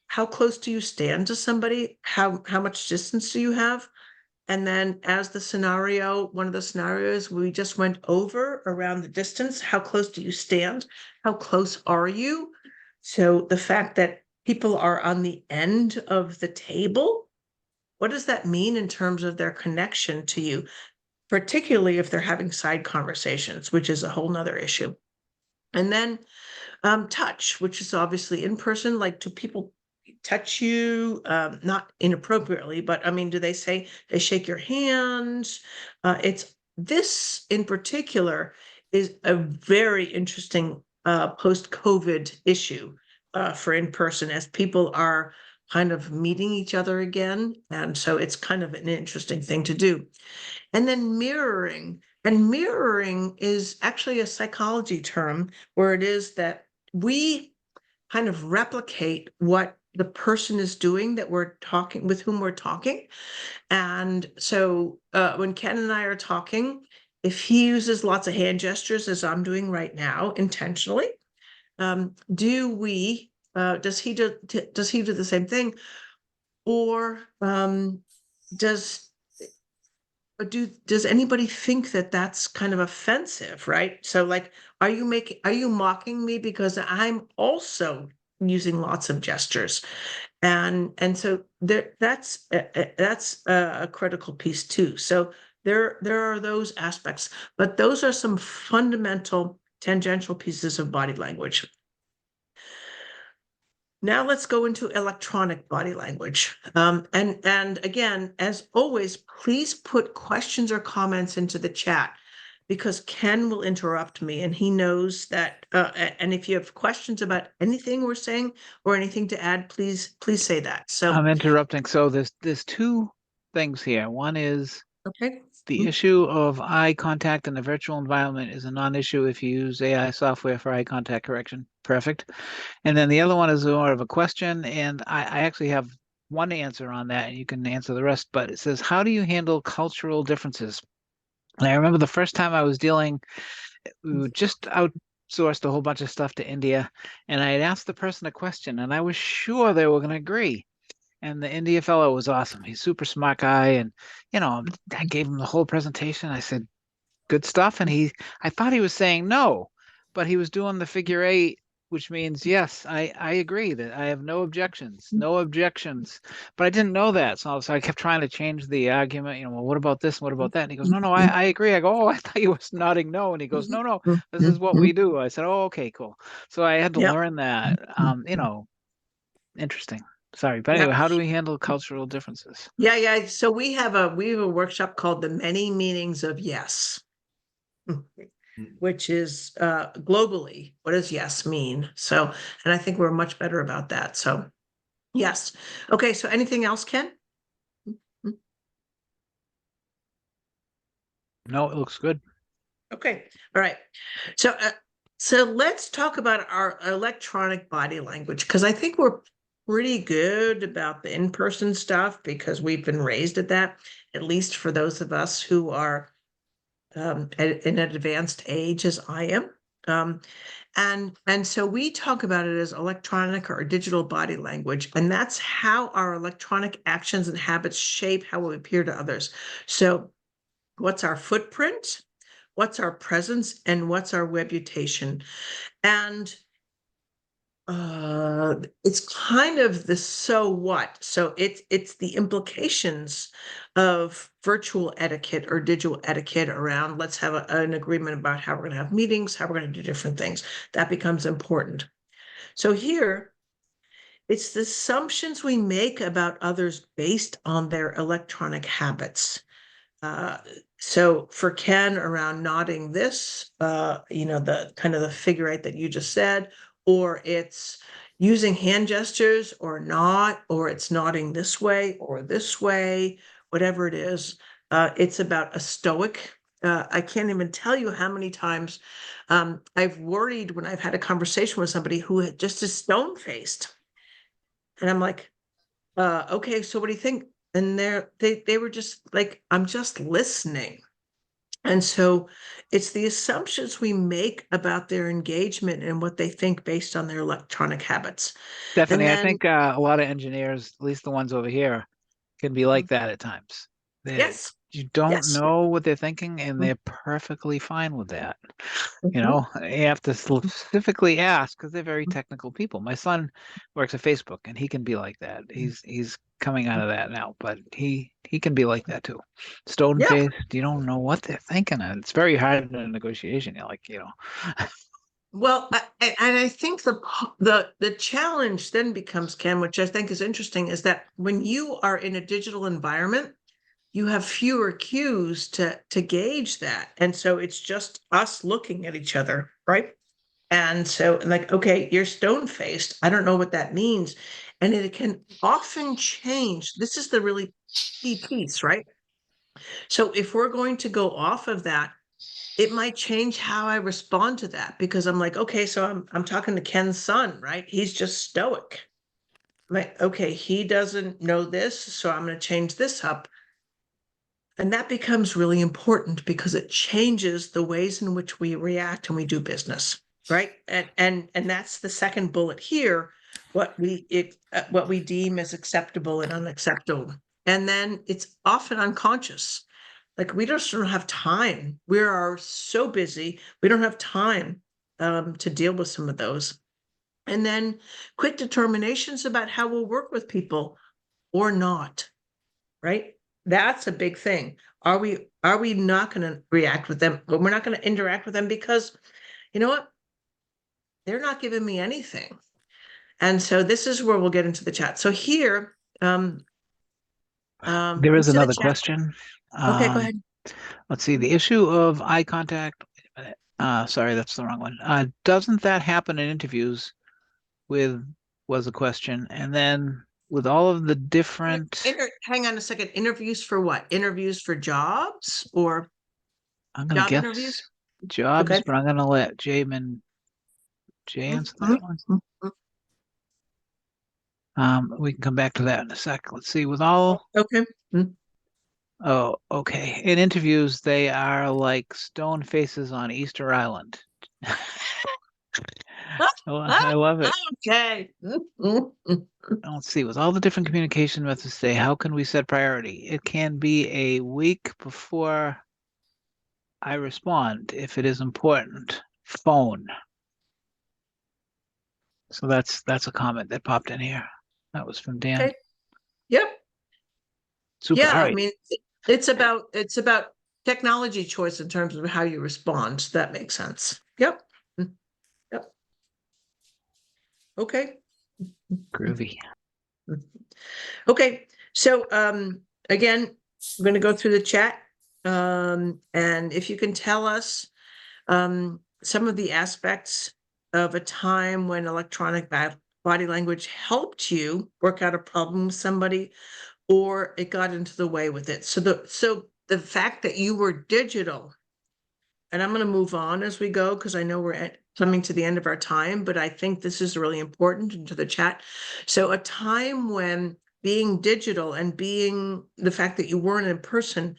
Speaker 2: how close do you stand to somebody? How much distance do you have? And then as the scenario, one of the scenarios we just went over around the distance, how close do you stand? How close are you? So the fact that people are on the end of the table, what does that mean in terms of their connection to you, particularly if they're having side conversations, which is a whole nother issue. And then touch, which is obviously in person, like do people touch you, not inappropriately, but I mean, do they say they shake your hand? It's this in particular is a very interesting post-COVID issue for in person as people are kind of meeting each other again. And so it's kind of an interesting thing to do. And then mirroring. And mirroring is actually a psychology term where it is that we kind of replicate what the person is doing that we're talking with, whom we're talking. And so when Ken and I are talking, if he uses lots of hand gestures as I'm doing right now intentionally, does he do the same thing? Or does anybody think that that's kind of offensive, right? So like, are you mocking me because I'm also using lots of gestures. And so that's a critical piece too. So there are those aspects, but those are some fundamental tangential pieces of body language. Now let's go into electronic body language. And again, as always, please put questions or comments into the chat, because Ken will interrupt me, and he knows that. And if you have questions about anything we're saying or anything to add, please say that. So,
Speaker 1: I'm interrupting. So there's two things here. One is
Speaker 2: okay.
Speaker 1: the issue of eye contact in the virtual environment is a non-issue if you use AI software for eye contact correction. Perfect. And then the other one is more of a question, and I actually have one answer on that, and you can answer the rest. But it says, how do you handle cultural differences? And I remember the first time I was dealing, we just outsourced a whole bunch of stuff to India, and I had asked the person a question, and I was sure they were going to agree. And the India fellow was awesome. He's a super smart guy. And, I gave him the whole presentation. I said, good stuff. And I thought he was saying no, but he was doing the figure eight, which means, yes, I agree that I have no objections, no objections. But I didn't know that. So I kept trying to change the argument, well, what about this? What about that? And he goes, no, I agree. I go, oh, I thought you was nodding no. And he goes, no, this is what we do. I said, oh, okay, cool. So I had to
Speaker 2: Yep.
Speaker 1: learn that, interesting. Sorry, but
Speaker 2: Yep.
Speaker 1: anyway, how do we handle cultural differences?
Speaker 2: Yeah. So we have a workshop called The Many Meanings of Yes, which is globally, what does yes mean? So, and I think we're much better about that. So, yes. Okay. So, anything else, Ken?
Speaker 1: No, it looks good.
Speaker 2: Okay. All right. So let's talk about our electronic body language, because I think we're pretty good about the in-person stuff because we've been raised at that, at least for those of us who are at an advanced age as I am. And so we talk about it as electronic or digital body language, and that's how our electronic actions and habits shape how we appear to others. So what's our footprint? What's our presence? And what's our reputation? And it's kind of the so what. So it's the implications of virtual etiquette or digital etiquette around, let's have an agreement about how we're going to have meetings, how we're going to do different things. That becomes important. So here, it's the assumptions we make about others based on their electronic habits. So for Ken, around nodding this, the kind of the figure eight that you just said, or it's using hand gestures or not, or it's nodding this way or this way, whatever it is. It's about a stoic. I can't even tell you how many times I've worried when I've had a conversation with somebody who had just is stone-faced. And I'm like, okay, so what do you think? And they were just like, I'm just listening. And so it's the assumptions we make about their engagement and what they think based on their electronic habits.
Speaker 1: Stephanie, I
Speaker 2: then-
Speaker 1: think a lot of engineers, at least the ones over here, can be like that at times.
Speaker 2: Yes.
Speaker 1: You don't
Speaker 2: Yes.
Speaker 1: know what they're thinking, and they're perfectly fine with that. You have to specifically ask because they're very technical people. My son works at Facebook, and he can be like that. He's coming out of that now, but he can be like that too. Stone-faced, you don't know what they're thinking, and it's very hard in a negotiation. You're like,
Speaker 2: Well, and I think the challenge then becomes, Ken, which I think is interesting, is that when you are in a digital environment, you have fewer cues to gauge that. And so it's just us looking at each other, right? And so, like, okay, you're stone-faced. I don't know what that means. And it can often change. This is the really key piece, right? So if we're going to go off of that, it might change how I respond to that, because I'm like, okay, so I'm talking to Ken's son, right? He's just stoic. Like, okay, he doesn't know this, so I'm going to change this up. And that becomes really important because it changes the ways in which we react and we do business, right? And that's the second bullet here, what we deem as acceptable and unacceptable. And then it's often unconscious. Like, we just don't have time. We are so busy. We don't have time to deal with some of those. And then quick determinations about how we'll work with people or not, right? That's a big thing. Are we not going to react with them? Well, we're not going to interact with them because you know what? They're not giving me anything. And so this is where we'll get into the chat. So here,
Speaker 1: There is
Speaker 2: into the
Speaker 1: another
Speaker 2: chat.
Speaker 1: question.
Speaker 2: Okay, go ahead.
Speaker 1: Let's see, the issue of eye contact. Wait a minute. Sorry, that's the wrong one. Doesn't that happen in interviews with, was a question. And then with all of the different,
Speaker 2: Hang on a second. Interviews for what? Interviews for jobs or
Speaker 1: I'm going to
Speaker 2: job
Speaker 1: guess
Speaker 2: interviews?
Speaker 1: jobs,
Speaker 2: Okay.
Speaker 1: but I'm going to let Jay answer that one. We can come back to that in a sec. Let's see, with all,
Speaker 2: Okay.
Speaker 1: oh, okay. In interviews, they are like stone faces on Easter Island. Oh, I love it.
Speaker 2: Okay.
Speaker 1: Let's see, with all the different communication methods today, how can we set priority? It can be a week before I respond if it is important. Phone. So that's a comment that popped in here. That was from Dan.
Speaker 2: Okay. Yep.
Speaker 1: Super.
Speaker 2: Yeah,
Speaker 1: All
Speaker 2: I
Speaker 1: right.
Speaker 2: mean, it's about technology choice in terms of how you respond. That makes sense. Yep. Yep. Okay.
Speaker 1: Groovy.
Speaker 2: Okay. So again, we're going to go through the chat. And if you can tell us some of the aspects of a time when electronic body language helped you work out a problem with somebody, or it got into the way with it. So the fact that you were digital, and I'm going to move on as we go because I know we're coming to the end of our time, but I think this is really important into the chat. So a time when being digital and being the fact that you weren't in person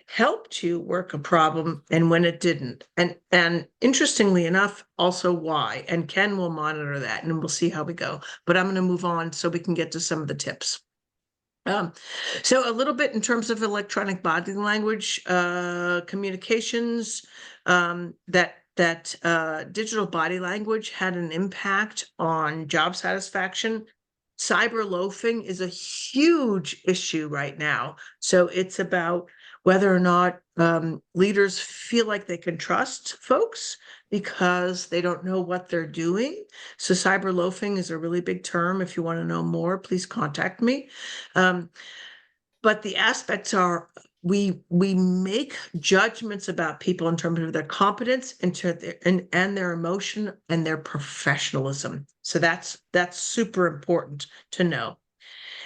Speaker 2: helped you work a problem and when it didn't. And interestingly enough, also why. And Ken will monitor that and we'll see how we go. But I'm going to move on so we can get to some of the tips. So a little bit in terms of electronic body language communications, that digital body language had an impact on job satisfaction. Cyber loafing is a huge issue right now. So it's about whether or not leaders feel like they can trust folks because they don't know what they're doing. So cyber loafing is a really big term. If you want to know more, please contact me. But the aspects are we make judgments about people in terms of their competence and their emotion and their professionalism. So that's super important to know.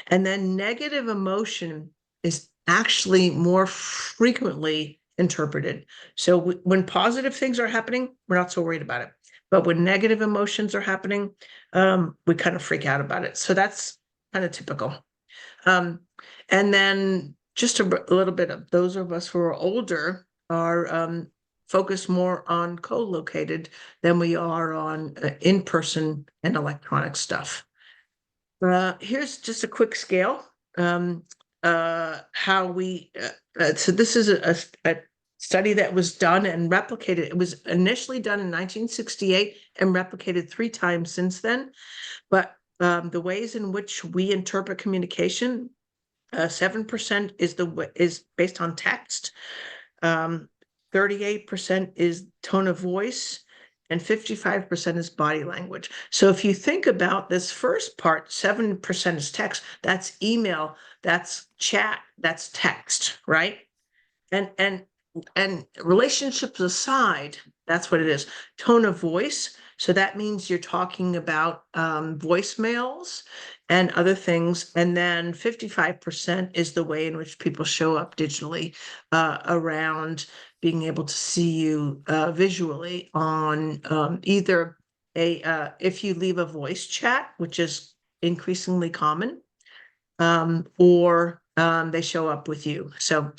Speaker 2: And then negative emotion is actually more frequently interpreted. So when positive things are happening, we're not so worried about it. But when negative emotions are happening, we kind of freak out about it. So that's kind of typical. And then just a little bit of those of us who are older are focused more on co-located than we are on in-person and electronic stuff. Here's just a quick scale. How we so this is a study that was done and replicated. It was initially done in 1968 and replicated 3 times since then. But the ways in which we interpret communication, 7% is based on text. 38% is tone of voice, and 55% is body language. So if you think about this first part, 7% is text. That's email, that's chat, that's text, right? And relationships aside, that's what it is. Tone of voice. So that means you're talking about voicemails and other things. And then 55% is the way in which people show up digitally around being able to see you visually on either if you leave a voice chat, which is increasingly common, or they show up with you. So,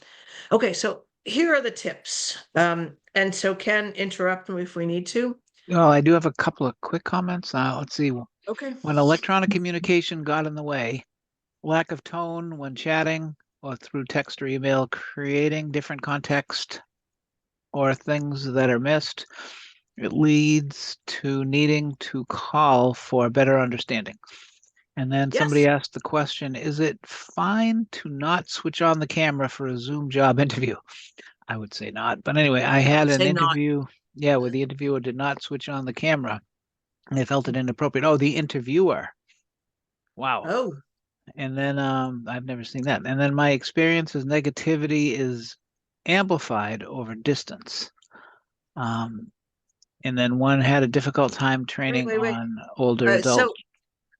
Speaker 2: okay, so here are the tips. And so Ken, interrupt me if we need to.
Speaker 1: Oh, I do have a couple of quick comments. Let's see.
Speaker 2: Okay.
Speaker 1: When electronic communication got in the way, lack of tone when chatting or through text or email, creating different context or things that are missed. it leads to needing to call for better understanding. And then somebody
Speaker 2: Yes.
Speaker 1: asked the question, is it fine to not switch on the camera for a Zoom job interview? I would say not. But anyway, I had an
Speaker 2: say not.
Speaker 1: interview, yeah, where the interviewer did not switch on the camera and they felt it inappropriate. Oh, the interviewer. Wow.
Speaker 2: Oh,
Speaker 1: And then I've never seen that. And then my experience is negativity is amplified over distance. Um, and then one had a difficult time training
Speaker 2: wait.
Speaker 1: on older
Speaker 2: So,
Speaker 1: adults.
Speaker 2: all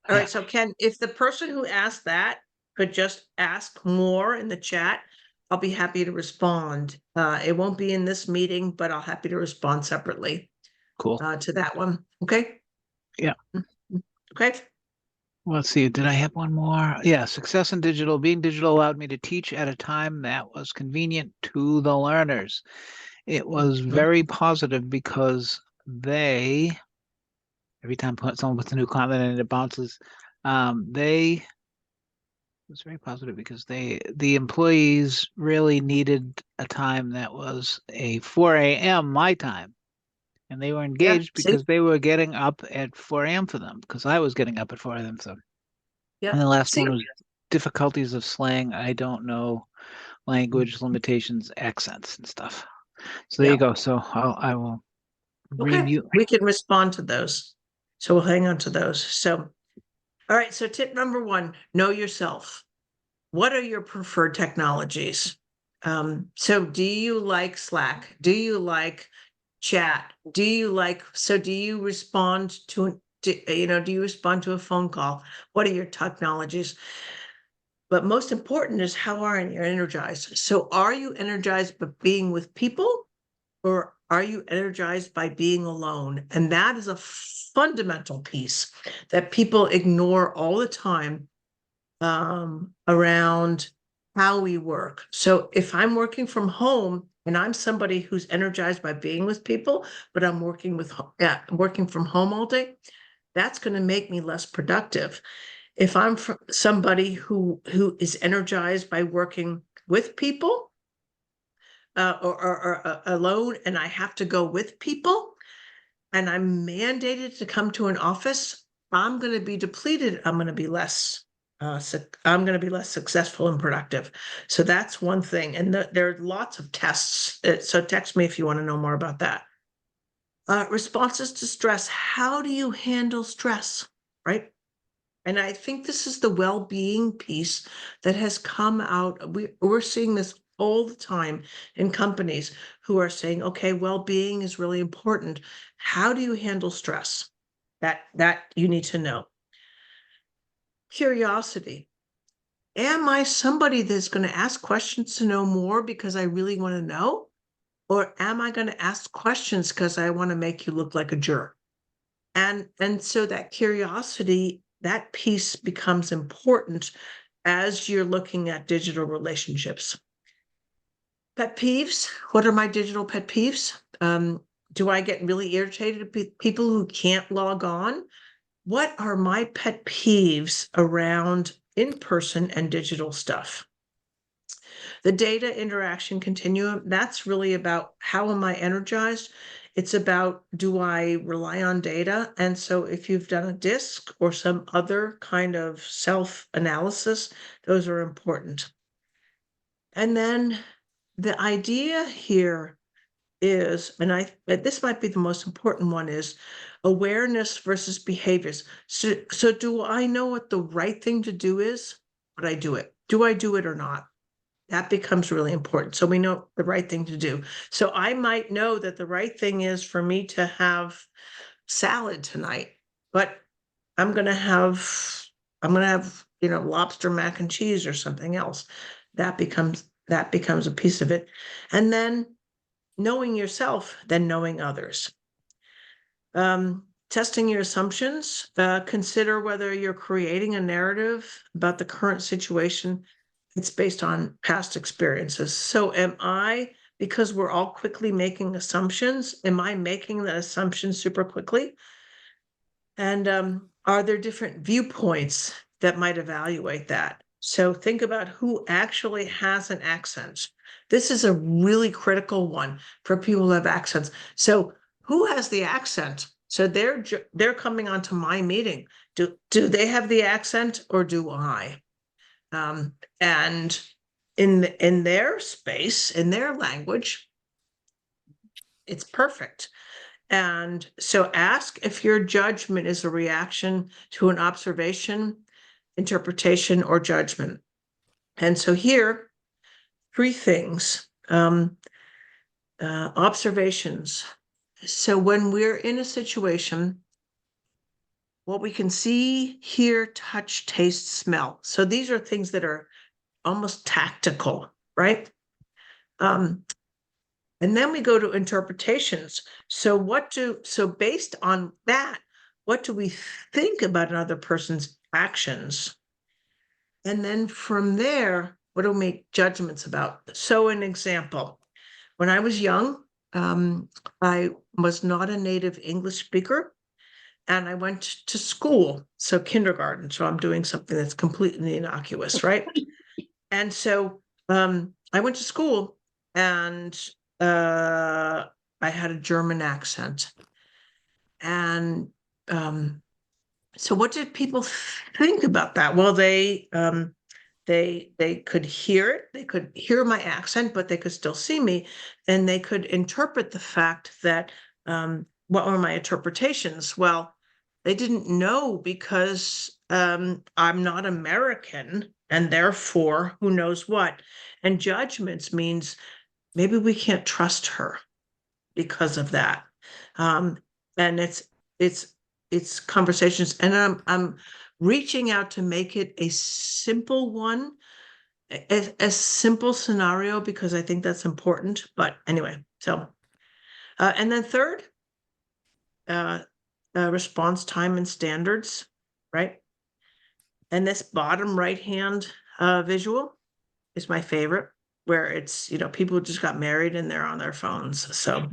Speaker 1: Yeah.
Speaker 2: right. So Ken, if the person who asked that could just ask more in the chat, I'll be happy to respond. It won't be in this meeting, but I'll happy to respond separately
Speaker 1: Cool.
Speaker 2: to that one. Okay.
Speaker 1: Yeah.
Speaker 2: Okay.
Speaker 1: Let's see, did I have one more? Yeah, success in digital. Being digital allowed me to teach at a time that was convenient to the learners. It was very positive because they, every time someone puts a new comment and it bounces, they it was very positive because the employees really needed a time that was a 4 a.m. my time. And they were
Speaker 2: Yeah.
Speaker 1: engaged
Speaker 2: See.
Speaker 1: because they were getting up at 4 a.m. for them because I was getting up at 4 a.m. So.
Speaker 2: Yeah.
Speaker 1: And the last
Speaker 2: See.
Speaker 1: one was difficulties of slang. I don't know language limitations, accents, and stuff. So there
Speaker 2: Yeah.
Speaker 1: you go. So I will
Speaker 2: Okay.
Speaker 1: remute.
Speaker 2: We can respond to those. So we'll hang on to those. So, all right. So tip number 1, know yourself. What are your preferred technologies? So do you like Slack? Do you like chat? Do you respond to, do you respond to a phone call? What are your technologies? But most important is how are you energized? So are you energized by being with people, or are you energized by being alone? And that is a fundamental piece that people ignore all the time around how we work. So if I'm working from home and I'm somebody who's energized by being with people, but I'm working from home all day, that's going to make me less productive. If I'm somebody who is energized by working with people, or alone, and I have to go with people, and I'm mandated to come to an office, I'm going to be depleted. I'm going to be less. I'm going to be less successful and productive. So that's one thing. And there are lots of tests. So text me if you want to know more about that. Responses to stress. How do you handle stress? Right. And I think this is the well-being piece that has come out. We're seeing this all the time in companies who are saying, okay, well-being is really important. How do you handle stress? That you need to know. Curiosity. Am I somebody that's going to ask questions to know more because I really want to know? Or am I going to ask questions because I want to make you look like a jerk? And so that curiosity, that piece becomes important as you're looking at digital relationships. Pet peeves. What are my digital pet peeves? Do I get really irritated at people who can't log on? What are my pet peeves around in-person and digital stuff? The data interaction continuum, that's really about how am I energized? It's about, do I rely on data? And so if you've done a DISC or some other kind of self-analysis, those are important. And then the idea here is, and this might be the most important one, is awareness versus behaviors. So do I know what the right thing to do is? Would I do it? Do I do it or not? That becomes really important. So we know the right thing to do. So I might know that the right thing is for me to have salad tonight, but I'm going to have, lobster mac and cheese or something else. That becomes a piece of it. And then knowing yourself, then knowing others. Testing your assumptions, consider whether you're creating a narrative about the current situation. It's based on past experiences. So am I, because we're all quickly making assumptions, am I making that assumption super quickly? And are there different viewpoints that might evaluate that? So think about who actually has an accent. This is a really critical one for people who have accents. So who has the accent? So they're coming onto my meeting. Do they have the accent or do I? And in their space, in their language, it's perfect. And so ask if your judgment is a reaction to an observation, interpretation, or judgment. And so here, three things. Observations. So when we're in a situation, what we can see, hear, touch, taste, smell. So these are things that are almost tactical, right? And then we go to interpretations. So based on that, what do we think about another person's actions? And then from there, what do we make judgments about? So an example, when I was young, I was not a native English speaker, and I went to school, so kindergarten. So I'm doing something that's completely innocuous, right? And so I went to school, and I had a German accent. And so what did people think about that? Well, they could hear it, they could hear my accent, but they could still see me, and they could interpret the fact that what were my interpretations? Well, they didn't know because I'm not American, and therefore who knows what. And judgments means maybe we can't trust her because of that. And it's conversations, and I'm reaching out to make it a simple one, a simple scenario, because I think that's important. But anyway, so and then third, response time and standards, right? And this bottom right hand visual is my favorite, where it's, people just got married and they're on their phones. So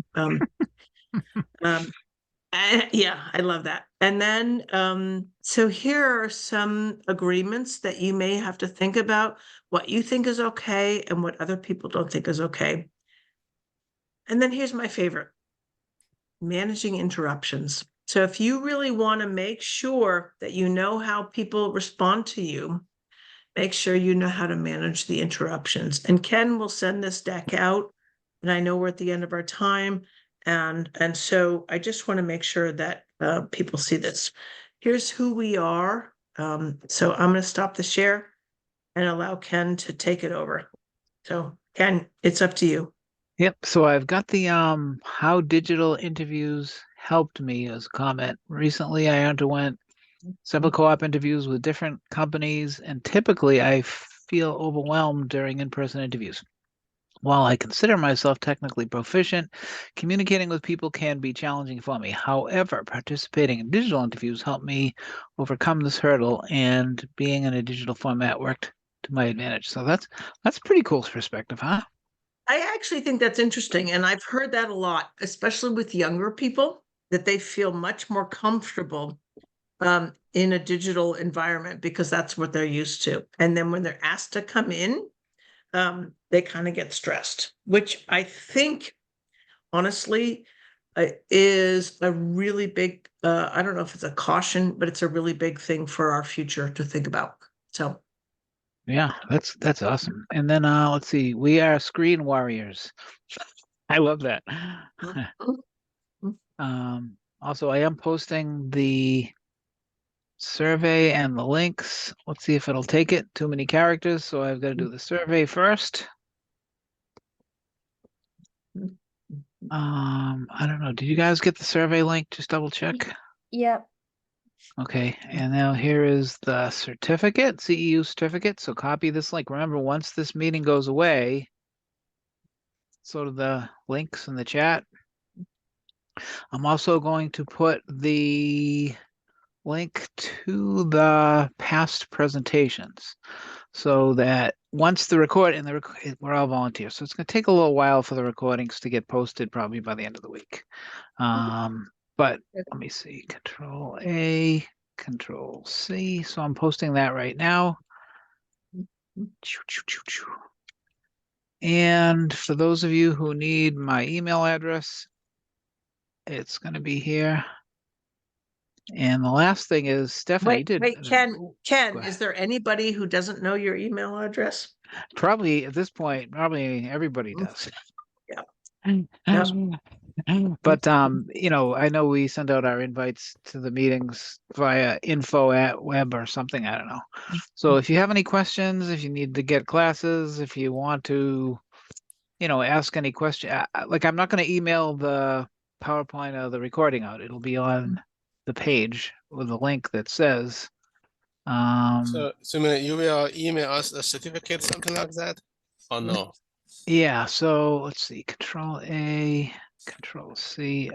Speaker 2: yeah, I love that. And then, so here are some agreements that you may have to think about, what you think is okay and what other people don't think is okay. And then here's my favorite, managing interruptions. So if you really want to make sure that you know how people respond to you, make sure you know how to manage the interruptions. And Ken will send this deck out, and I know we're at the end of our time. And so I just want to make sure that people see this. Here's who we are. So I'm going to stop the share and allow Ken to take it over. So Ken, it's up to you.
Speaker 1: Yep. So I've got the how digital interviews helped me as a comment. Recently, I underwent several co-op interviews with different companies, and typically I feel overwhelmed during in-person interviews. While I consider myself technically proficient, communicating with people can be challenging for me. However, participating in digital interviews helped me overcome this hurdle, and being in a digital format worked to my advantage. So that's pretty cool perspective, huh?
Speaker 2: I actually think that's interesting. And I've heard that a lot, especially with younger people, that they feel much more comfortable in a digital environment because that's what they're used to. And then when they're asked to come in, they kind of get stressed, which I think, honestly, is a really big, I don't know if it's a caution, but it's a really big thing for our future to think about. So
Speaker 1: Yeah, that's awesome. And then let's see, we are screen warriors. I love that. Also, I am posting the survey and the links. Let's see if it'll take it. Too many characters, so I've got to do the survey first. I don't know. Did you guys get the survey link? Just double check.
Speaker 4: Yep.
Speaker 1: Okay, and now here is the certificate, CEU certificate. So copy this link. Remember, once this meeting goes away, sort of the links in the chat. I'm also going to put the link to the past presentations so that once the we're all volunteers, so it's going to take a little while for the recordings to get posted, probably by the end of the week. But let me see, Control A, Control C. So I'm posting that right now. And for those of you who need my email address, it's going to be here. And the last thing is Stephanie did.
Speaker 2: Wait, Ken,
Speaker 1: Go
Speaker 2: is
Speaker 1: ahead.
Speaker 2: there anybody who doesn't know your email address?
Speaker 1: Probably at this point, probably everybody
Speaker 2: Mm.
Speaker 1: does.
Speaker 2: Yeah.
Speaker 1: But you know, I know we send out our invites to the meetings via info@web or something. I don't know. So if you have any questions, if you need to get classes, if you want to, you know, ask any question, like I'm not going to email the PowerPoint or the recording out. It'll be on the page with a link that says.
Speaker 7: So you will email us a certificate, something like that? Or no?
Speaker 1: Yeah, so let's see, Control A, Control C.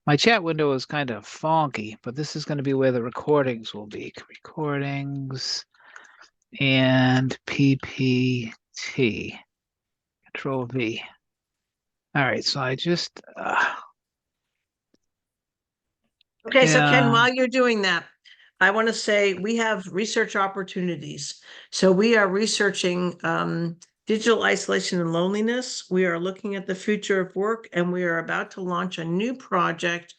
Speaker 1: My chat window is kind of funky, but this is going to be where the recordings will be. Recordings and PPT. Control V. All right, so I just
Speaker 2: Okay, so Ken,
Speaker 1: yeah.
Speaker 2: while you're doing that, I want to say we have research opportunities. So we are researching digital isolation and loneliness. We are looking at the future of work, and we are about to launch a new project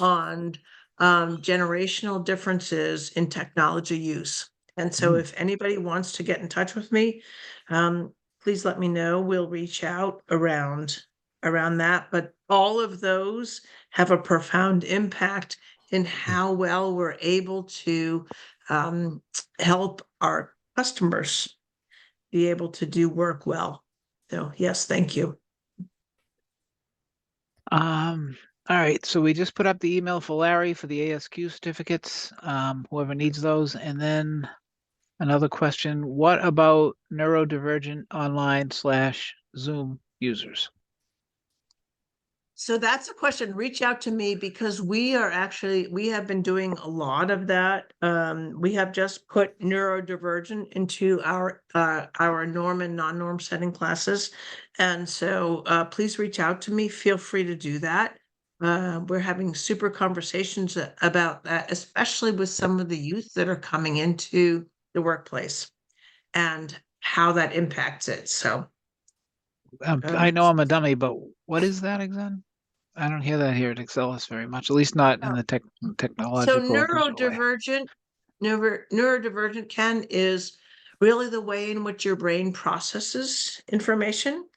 Speaker 2: on generational differences in technology use. And so if anybody wants to get in touch with me, please let me know. We'll reach out around that. But all of those have a profound impact in how well we're able to help our customers be able to do work well. So yes, thank you.
Speaker 1: All right, so we just put up the email for Larry for the ASQ certificates, whoever needs those. And then another question, what about neurodivergent online / Zoom users?
Speaker 2: So that's a question. Reach out to me because we have been doing a lot of that. We have just put neurodivergent into our norm and non-norm setting classes. And so please reach out to me. Feel free to do that. We're having super conversations about that, especially with some of the youth that are coming into the workplace and how that impacts it. So
Speaker 1: I know I'm a dummy, but what is that again? I don't hear that here at Excelis very much, at least not in the
Speaker 2: so
Speaker 1: technological digital way.
Speaker 2: neurodivergent, Ken, is really the way in which your brain processes information.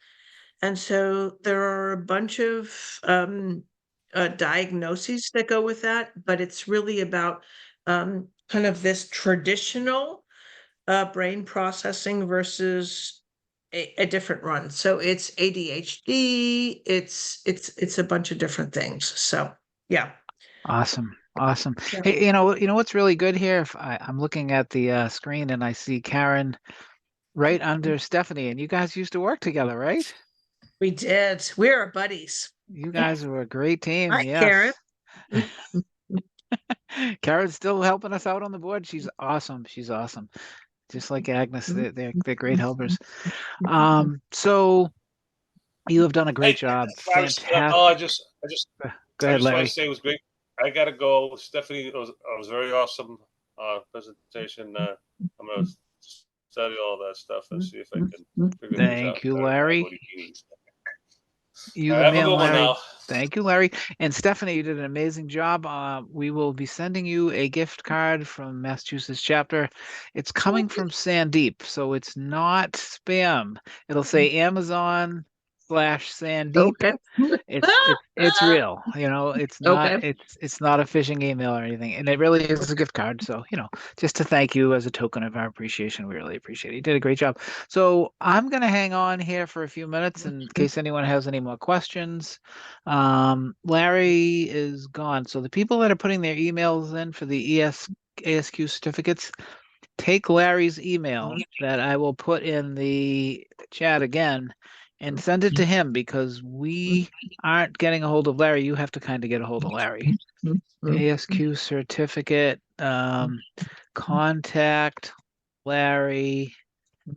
Speaker 2: And so there are a bunch of diagnoses that go with that, but it's really about kind of this traditional brain processing versus a different run. So it's ADHD, it's a bunch of different things. So yeah.
Speaker 1: Awesome. Awesome.
Speaker 2: Yeah.
Speaker 1: Hey, you know what's really good here? If I'm looking at the screen and I see Karen right under Stephanie, and you guys used to work together, right?
Speaker 2: We did. We're buddies.
Speaker 1: You guys were a great team.
Speaker 2: Hi,
Speaker 1: Yes.
Speaker 2: Karen.
Speaker 1: Karen's still helping us out on the board. She's awesome. She's awesome. Just like Agnes, they're great helpers. So you have done a great job. Fantastic.
Speaker 7: I just
Speaker 1: Go
Speaker 7: I
Speaker 1: ahead,
Speaker 7: just want
Speaker 1: Larry.
Speaker 7: to say it was great. I gotta go. Stephanie, it was very awesome presentation. I'm gonna study all that stuff and see if I can figure things out
Speaker 1: Thank you,
Speaker 7: better than
Speaker 1: Larry.
Speaker 7: what he needs.
Speaker 1: You
Speaker 7: All
Speaker 1: the
Speaker 7: right, have a
Speaker 1: man,
Speaker 7: good one
Speaker 1: Larry.
Speaker 7: now.
Speaker 1: Thank you, Larry. And Stephanie, you did an amazing job. We will be sending you a gift card from Massachusetts chapter. It's coming from Sandeep, so it's not spam. It'll say Amazon / Sandeep.
Speaker 2: Okay.
Speaker 1: It's real. You know, it's not
Speaker 2: Okay.
Speaker 1: it's not a phishing email or anything. And it really is a gift card. So, you know, just to thank you as a token of our appreciation. We really appreciate it. You did a great job. So I'm gonna hang on here for a few minutes in case anyone has any more questions. Larry is gone. So the people that are putting their emails in for the ASQ certificates, take Larry's email that I will put in the chat again and send it to him because we aren't getting a hold of Larry. You have to kind of get a hold of Larry. ASQ certificate, contact Larry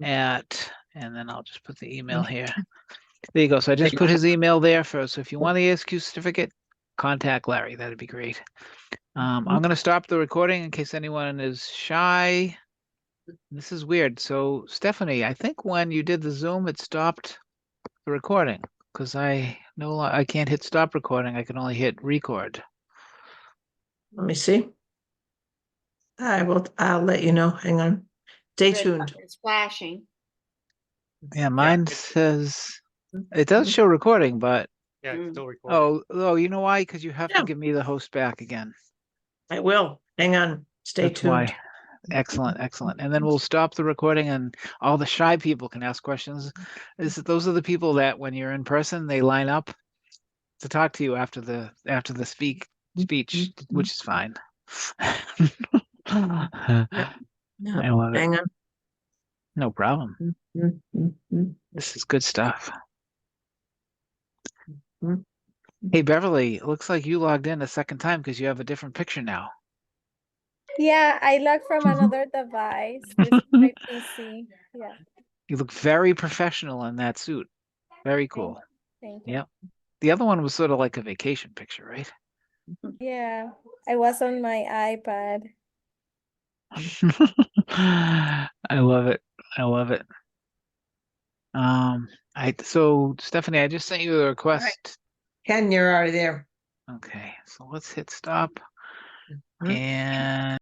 Speaker 1: at, and then I'll just put the email here. There you go. So I just put his email there first. So if you want the ASQ certificate, contact Larry. That'd be great. I'm going to stop the recording in case anyone is shy. This is weird. So Stephanie, I think when you did the Zoom, it stopped the recording because I No, I can't hit stop recording. I can only hit record.
Speaker 2: Let me see. I'll let you know. Hang on. Stay tuned.
Speaker 8: It's flashing.
Speaker 1: Yeah, mine says it does
Speaker 2: Mhm.
Speaker 1: show recording, but
Speaker 9: Yeah, it's
Speaker 8: Mm.
Speaker 9: still recording.
Speaker 1: oh, you know why? Because you have to
Speaker 2: Yeah.
Speaker 1: give me the host back again.
Speaker 2: I will. Hang on. Stay
Speaker 1: That's why.
Speaker 2: tuned.
Speaker 1: Excellent, excellent. And then we'll stop the recording and all the shy people can ask questions. Those are the people that when you're in person, they line up to talk to you after the speech, which is fine. I
Speaker 2: Yeah.
Speaker 1: love it.
Speaker 2: Hang on.
Speaker 1: No problem.
Speaker 2: Mhm.
Speaker 1: This is good stuff.
Speaker 2: Mhm.
Speaker 1: Hey, Beverly, it looks like you logged in a second time because you have a different picture now.
Speaker 10: Yeah, I logged from another device. This is my PC. Yeah,
Speaker 1: You look very professional in that suit. Very cool.
Speaker 10: thank you.
Speaker 1: Yep. The other one was sort of like a vacation picture, right?
Speaker 10: Yeah, I was on my iPad.
Speaker 1: I love it. I love it. So Stephanie, I just sent you a request.
Speaker 2: Ken, you're already there.
Speaker 1: Okay, so let's hit stop
Speaker 2: Mhm.
Speaker 1: and